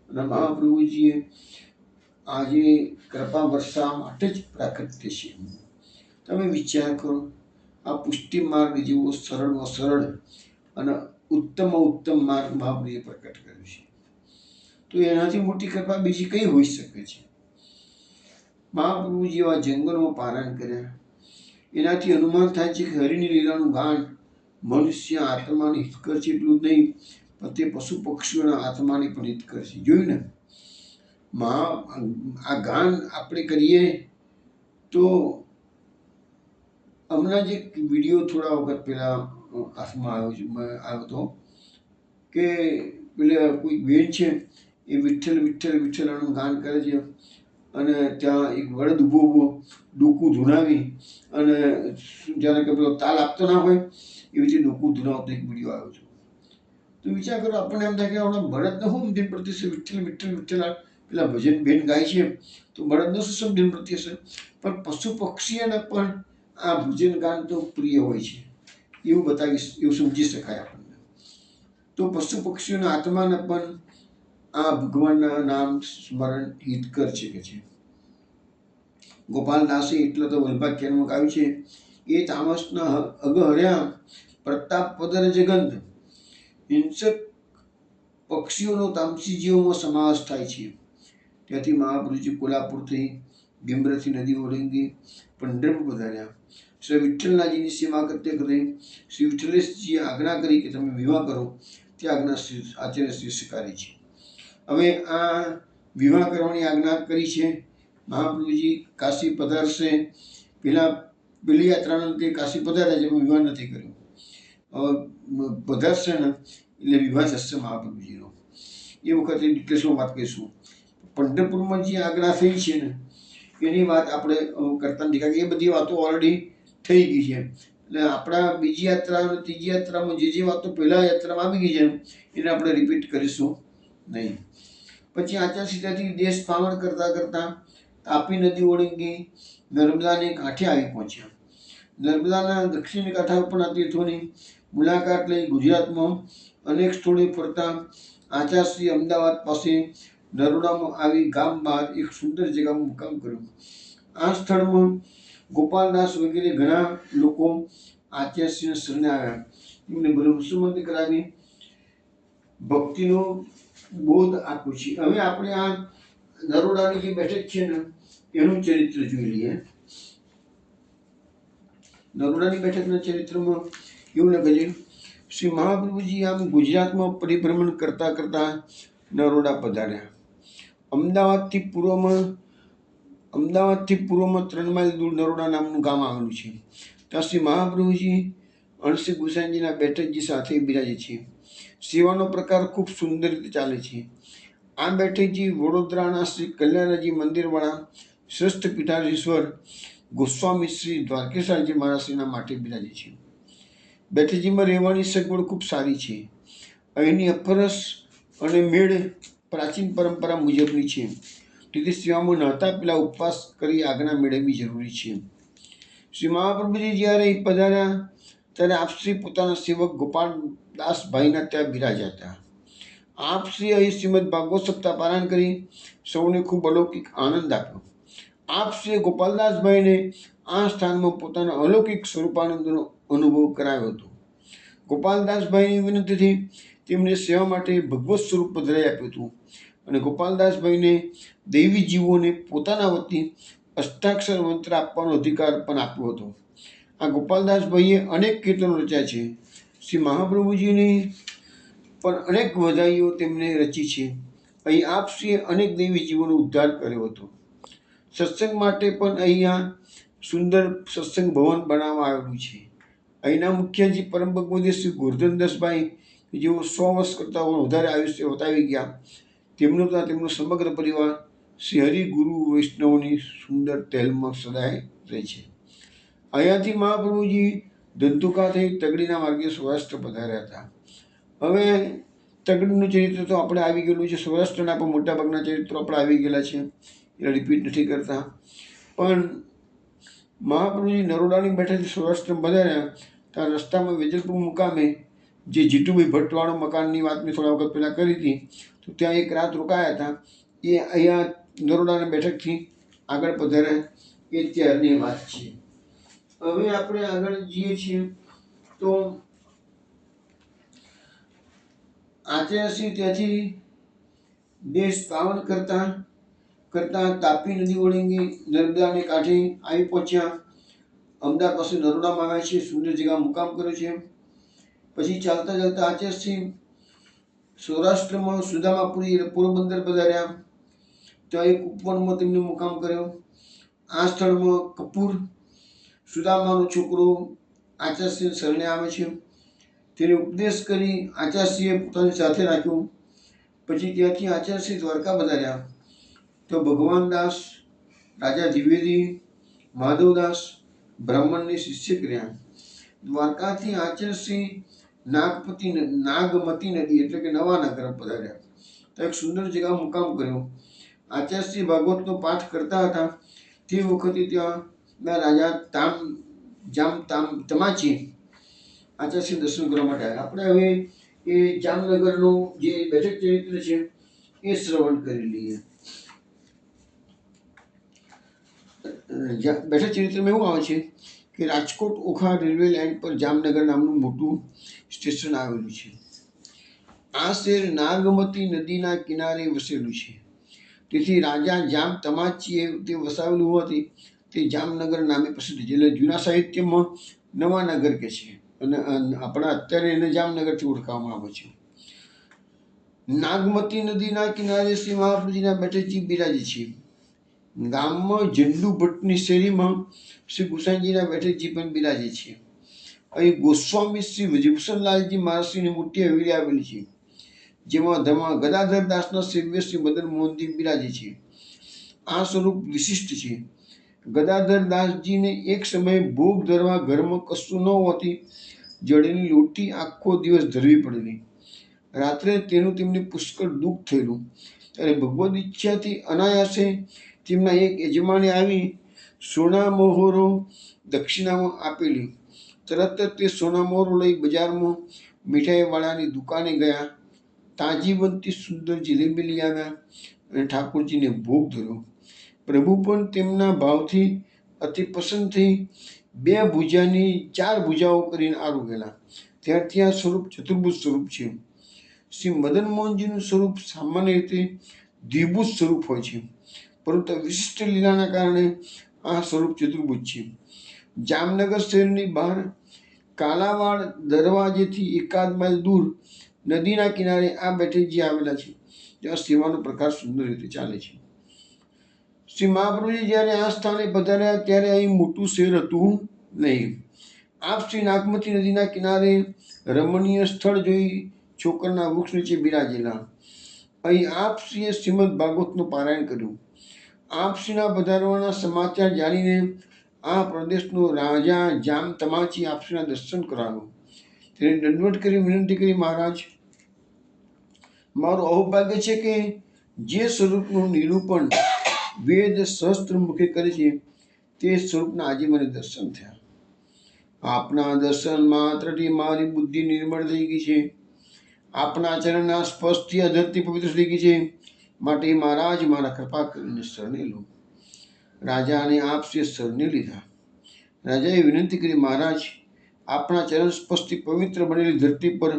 અને મહાપ્રભુજીએ આજે કૃપા વર્ષા માટે જ પ્રાકટ્ય છે. તમે વિચાર કરો, આ પુષ્ટિ માર્ગ જેવો સરળમાં સરળ અને ઉત્તમ માર્ગ મહાપ્રભુએ પ્રકટ કર્યો છે. તો એનાથી મોટી કૃપા બીજી કઈ હોઈ શકે છે? મહાપ્રભુ જેવા જંગલોમાં પારાયણ કર્યા. એનાથી અનુમાન થાય છે કે હરિની લીલાનું ગાન મનુષ્ય આત્માને હિત કરશે એટલું જ નહીં, પણ તે પશુ પક્ષીઓના આત્માને પણ હિત કરશે. જોયું ને, આ ગાન આપણે કરીએ તો હમણાં જ એક વિડીયો થોડા વખત પહેલા હાથમાં આવ્યો હતો કે પેલા કોઈ બેન છે એ વિઠ્ઠલ વિઠ્ઠલ વિઠ્ઠલનું ગાન કરે છે અને ત્યાં એક વડદ ઊભો ડોકું ધુનાવી અને જ્યારે કે પેલો તાલ આપતો ના હોય એવી રીતે ડોકું ધુનાવતો એક વિડીયો આવ્યો છે. તો વિચાર કરો, આપણને એમ થાય કે આપણા બળદને શું સમજણ પડતી હશે? વિઠ્ઠલ વિઠ્ઠલ વિઠ્ઠલ પેલા ભજન બેન ગાય છે તો બળદને શું સમજણ પડતી હશે? પણ પશુ પક્ષીઓને પણ આ ભજન ગાન તો પ્રિય હોય છે એવું બતાવીશ, એવું સમજી શકાય આપણને. તો પશુ પક્ષીઓના આત્માને પણ આ ભગવાનના નામ સ્મરણ હિત કરી શકે છે. ગોપાલદાસે એટલે તો વલ્ભાખ્યાનમાં ગાયું છે, એ તામસના અગહર્યા પ્રતાપ પદર જગંત હિંસક પક્ષીઓનો તામસી જીવોમાં સમાવેશ થાય છે. ત્યાંથી મહાપ્રભુજી કોલ્હાપુરથી ભીમરથી નદી ઓળંગી પંઢરપુર પધાર્યા. શ્રી વિઠ્ઠલનાથજીની સેવા કરતે કરતે શ્રી વિઠ્ઠલેશજીએ આજ્ઞા કરી કે તમે વિવાહ કરો. તે આજ્ઞા આચાર્યશ્રી સ્વીકારી છે. હવે આ વિવાહ કરવાની આજ્ઞા કરી છે. મહાપ્રભુજી કાશી પધારશે, પેલી યાત્રાના તે કાશી પધાર્યા છે, વિવાહ નથી કર્યો. પધારશે ને એટલે વિવાહ થશે મહાપ્રભુજીનો. એ વખતે ડિટેલ્સમાં વાત કરીશું. પંઢરપુરમાં જે આજ્ઞા થઈ છે ને એની વાત આપણે કરતા નથી, કારણ કે એ બધી વાતો ઓલરેડી થઈ ગઈ છે. એટલે આપણા બીજી યાત્રા અને ત્રીજી યાત્રામાં જે વાતો પહેલા યાત્રામાં આવી ગઈ છે એને આપણે રિપીટ કરીશું નહીં. પછી આચાર્ય ત્યાંથી દેશ પાવન કરતા કરતા તાપી નદી ઓળંગી નર્મદાને કાંઠે આવી પહોંચ્યા. નર્મદાના દક્ષિણ કાંઠા ઉપરના તીર્થોની મુલાકાત લઈ ગુજરાતમાં અનેક સ્થળોએ ફરતા આચાર્યશ્રી અમદાવાદ પાસે નરોડામાં આવી ગામ બહાર એક સુંદર જગ્યામાં મુકામ કર્યો. આ સ્થળમાં ગોપાલદાસ વગેરે ઘણા લોકો આચાર્યશ્રીને શરણે આવ્યા. એમને બ્રહ્મસંમતિ કરાવી ભક્તિનો બોધ આપ્યો છે. હવે આપણે આ નરોડાની જે બેઠક છે ને એનું ચરિત્ર જોઈ લઈએ. નરોડાની બેઠકના ચરિત્રમાં એવું લખે છે, શ્રી મહાપ્રભુજી આમ ગુજરાતમાં પરિભ્રમણ કરતા કરતા નરોડા પધાર્યા. અમદાવાદથી પૂર્વમાં 3 માઇલ દૂર નરોડા નામનું ગામ આવેલું છે. ત્યાં શ્રી મહાપ્રભુજી અણસી ગુસાઈજીના બેઠકજી સાથે બિરાજે છે. સેવાનો પ્રકાર ખૂબ સુંદર રીતે ચાલે છે. આ બેઠકજી વડોદરાના શ્રી કલ્યાણજી મંદિરવાળા શ્રેષ્ઠ પીઠાધીશ્વર ગોસ્વામી શ્રી દ્વારકેશ્વરજી મહારાજશ્રીના માટે બિરાજે છે. બેઠકજીમાં રહેવાની સગવડ ખૂબ સારી છે. અહીંની અફરસ અને મેળ પ્રાચીન પરંપરા મુજબની છે. તેથી સેવામાં નહોતા પહેલાં ઉપવાસ કરી આજ્ઞા મેળવવી જરૂરી છે. શ્રી મહાપ્રભુજી જ્યારે અહીં પધાર્યા ત્યારે આપશ્રી પોતાના સેવક ગોપાલદાસભાઈના ત્યાં બિરાજ્યા હતા. આપશ્રી અહીં શ્રીમદ ભાગવત સપ્તાહ પારાયણ કરી સૌને ખૂબ અલૌકિક આનંદ આપ્યો. આપશ્રીએ ગોપાલદાસભાઈને આ સ્થાનમાં પોતાના અલૌકિક સ્વરૂપાનંદનો અનુભવ કરાવ્યો હતો. ગોપાલદાસભાઈની વિનંતીથી તેમને સેવા માટે ભગવત સ્વરૂપ પધરાઈ આપ્યું હતું અને ગોપાલદાસભાઈને દૈવી જીવોને પોતાના વતી અષ્ટાક્ષર મંત્ર આપવાનો અધિકાર પણ આપ્યો હતો. આ ગોપાલદાસભાઈએ અનેક કીર્તનો રચ્યા છે. શ્રી મહાપ્રભુજીની પણ અનેક વધાઈઓ તેમને રચી છે. અહીં આપશ્રીએ અનેક દૈવી જીવોનો ઉદ્ધાર કર્યો હતો. સત્સંગ માટે પણ અહીંયા સુંદર સત્સંગ ભવન બનાવવામાં આવેલું છે. અહીંના મુખ્યજી પરમ ભગવદી શ્રી ગોરધનદાસભાઈ જેઓ 100 વર્ષ કરતાં વધારે આયુષ્ય વતાવી ગયા, તેમનો સમગ્ર પરિવાર શ્રી હરિગુરુ વૈષ્ણવની સુંદર તહેલમાં સદાય રહે છે. અહીંયાથી મહાપ્રભુજી ધંધુકા થઈ તગડીના માર્ગે સૌરાષ્ટ્ર પધાર્યા હતા. હવે તગડીનું ચરિત્ર તો આપણે આવી ગયેલું છે. સૌરાષ્ટ્રના પણ મોટાભાગના ચરિત્રો આપણે આવી ગયેલા છે, એટલે રિપીટ નથી કરતા. પણ મહાપ્રભુજી નરોડાની બેઠકથી સૌરાષ્ટ્ર પધાર્યા ત્યાં રસ્તામાં વેજલપુર મુકામે જે જીતુભાઈ ભટ્ટવાળો મકાનની વાત મેં થોડા વખત પહેલાં કરી હતી, તો ત્યાં એક રાત રોકાયા હતા. એ અહીંયા નરોડાના બેઠકથી આગળ પધાર્યા એ ત્યારની વાત છે. હવે આપણે આગળ જઈએ છીએ તો આચાર્યશ્રી ત્યાંથી દેશ પાવન કરતા તાપી નદી ઓળંગી નર્મદાને કાંઠે આવી પહોંચ્યા. અમદાવાદ પાસે નરોડામાં આવ્યા છે. સુંદર જગ્યા મુકામ કર્યો છે. પછી ચાલતા આચાર્યશ્રી સૌરાષ્ટ્રમાં સુદામાપુરી પોરબંદર પધાર્યા. ત્યાં એક ઉપવનમાં તેમને મુકામ કર્યો. આ સ્થળમાં કપૂર સુદામાનો છોકરો આચાર્યશ્રી શરણે આવે છે. તેને ઉપદેશ કરી આચાર્યશ્રીએ પોતાની સાથે રાખ્યો. પછી ત્યાંથી આચાર્યશ્રી દ્વારકા પધાર્યા. તો ભગવાનદાસ, રાજા દ્વિવેદી, માધવદાસ બ્રાહ્મણની શિષ્ય કર્યા. દ્વારકાથી આચાર્યશ્રી નાગમતી નદી એટલે કે નવાનગર પધાર્યા. તો એક સુંદર જગ્યા મુકામ કર્યો. આચાર્યશ્રી ભાગવતનો પાઠ કરતા હતા તે વખતે ત્યાંના રાજા તમાચી આચાર્યશ્રી દર્શન કરવા માટે આવ્યા. આપણે હવે એ જામનગરનું જે બેઠક ચરિત્ર છે એ શ્રવણ કરી લઈએ. બેઠક ચરિત્રમાં એવું આવે છે કે રાજકોટ ઓખા રેલવે લાઇન પર જામનગર નામનું મોટું સ્ટેશન આવેલું છે. આ શહેર નાગમતી નદીના કિનારે વસેલું છે. તેથી રાજા જામ તમાચીએ તે વસાવેલું હોવાથી તે જામનગર નામે પ્રસિદ્ધ છે. એટલે જૂના સાહિત્યમાં નવાનગર કહે છે અને આપણા અત્યારે એને જામનગરથી ઓળખવામાં આવે છે. નાગમતી નદીના કિનારે શ્રી મહાપ્રભુજીના બેઠકજી બિરાજે છે. ગામમાં ઝંડુ ભટ્ટની શેરીમાં શ્રી ગુસાઈજીના બેઠકજી પણ બિરાજે છે. અહીં ગોસ્વામી શ્રી વિભૂષણલાલજી મહારાજશ્રીની મોટી હવેલી આવેલી છે, જેમાં ગદાધર દાસના સેવ્ય શ્રી મદન મોહનજી બિરાજે છે. આ સ્વરૂપ વિશિષ્ટ છે. ગદાધર દાસજીને એક સમયે ભોગ ધરવા ઘરમાં કશું ન હોવાથી જળની લોટી આખો દિવસ ધરવી પડેલી. રાત્રે તેનું તેમને પુષ્કળ દુઃખ થયેલું. ત્યારે ભગવદ ઈચ્છાથી અનાયાસે તેમના એક યજમાને આવી સોના મોહરો દક્ષિણામાં આપેલી. તરત જ તે સોના મોહરો લઈ બજારમાં મીઠાઈવાળાની દુકાને ગયા. તાજી બનતી સુંદર જલેબી લઈ આવ્યા અને ઠાકોરજીને ભોગ ધર્યો. પ્રભુ પણ તેમના ભાવથી અતિ પ્રસન્ન થઈ 2 ભુજાની 4 ભુજાઓ કરીને આરોગેલા. ત્યારથી આ સ્વરૂપ ચતુર્ભુજ સ્વરૂપ છે. શ્રી મદન મોહનજીનું સ્વરૂપ સામાન્ય રીતે દ્વિભુજ સ્વરૂપ હોય છે, પરંતુ વિશિષ્ટ લીલાના કારણે આ સ્વરૂપ ચતુર્ભુજ છે. જામનગર શહેરની બહાર કાલાવાડ દરવાજેથી 1 માઇલ દૂર નદીના કિનારે આ બેઠકજી આવેલા છે, જ્યાં સેવાનો પ્રકાર સુંદર રીતે ચાલે છે. શ્રી મહાપ્રભુજી જ્યારે આ સ્થાને પધાર્યા ત્યારે અહીં મોટું શહેર હતું નહીં. આપ શ્રી નાગમતી નદીના કિનારે રમણીય સ્થળ જોઈ છોકરના વૃક્ષ નીચે બિરાજેલા. અહીં આપશ્રીએ શ્રીમદ ભાગવતનું પારાયણ કર્યું. આપશ્રીના પધારવાના સમાચાર જાણીને આ પ્રદેશનો રાજા જામ તમાચી આપશ્રીના દર્શન કરાવ્યો. તેને દંડવત કરી વિનંતી કરી, મહારાજ, મારું અહોભાગ્ય છે કે જે સ્વરૂપનું નિરૂપણ વેદ સહસ્ત્ર મુખે કરે છે તે સ્વરૂપના આજે મને દર્શન થયા. આપના દર્શન માત્રથી મારી બુદ્ધિ નિર્મળ થઈ ગઈ છે. આપના ચરણના સ્પર્શથી આ ધરતી પવિત્ર થઈ ગઈ છે. માટે મહારાજ, મારા કૃપા કરીને શરણે લો. રાજાને આપશ્રીએ શરણે લીધા. રાજાએ વિનંતી કરી, મહારાજ, આપણા ચરણ સ્પર્શથી પવિત્ર બનેલી ધરતી પર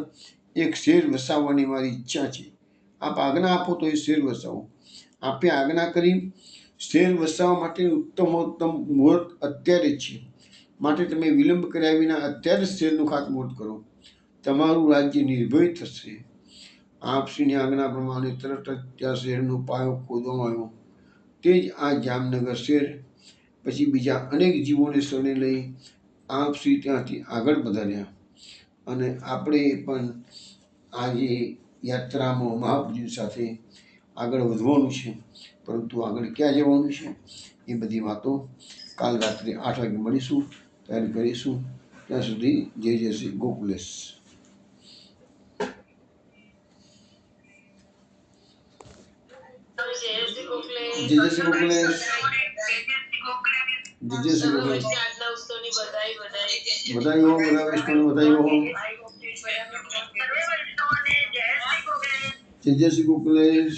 એક શેર વસાવવાની મારી ઈચ્છા છે. આપ આજ્ઞા આપો તો એ શેર વસાવો. આપે આજ્ઞા કરી શેર વસાવવા માટે ઉત્તમોત્તમ મુહૂર્ત અત્યારે જ છે. માટે તમે વિલંબ કર્યા વિના અત્યારે જ શેરનું ખાતમુહૂર્ત કરો. તમારું રાજ્ય નિર્ભય થશે. આપશ્રીની આજ્ઞા પ્રમાણે તરત જ ત્યાં શહેરનો પાયો ખોદવામાં આવ્યો. તે જ આ જામનગર શહેર પછી બીજા અનેક જીવોને શરણે લઈ આપશ્રી ત્યાંથી આગળ વધાર્યા. અને આપણે પણ આજે યાત્રામાં મહાપુરુષ સાથે આગળ વધવાનું છે. પરંતુ આગળ ક્યાં જવાનું છે એ બધી વાતો કાલ રાત્રે 8 વાગે મળીશું, ત્યારે કરીશું. ત્યાં સુધી જય જય શ્રી ગોકુલેશ. જય જય શ્રી ગોકુલેશ. જય જય શ્રી ગોકુલેશ. બધાઈ હો, બધા વૈષ્ણવને બધાઈ હો. જય જય શ્રી ગોકુલેશ.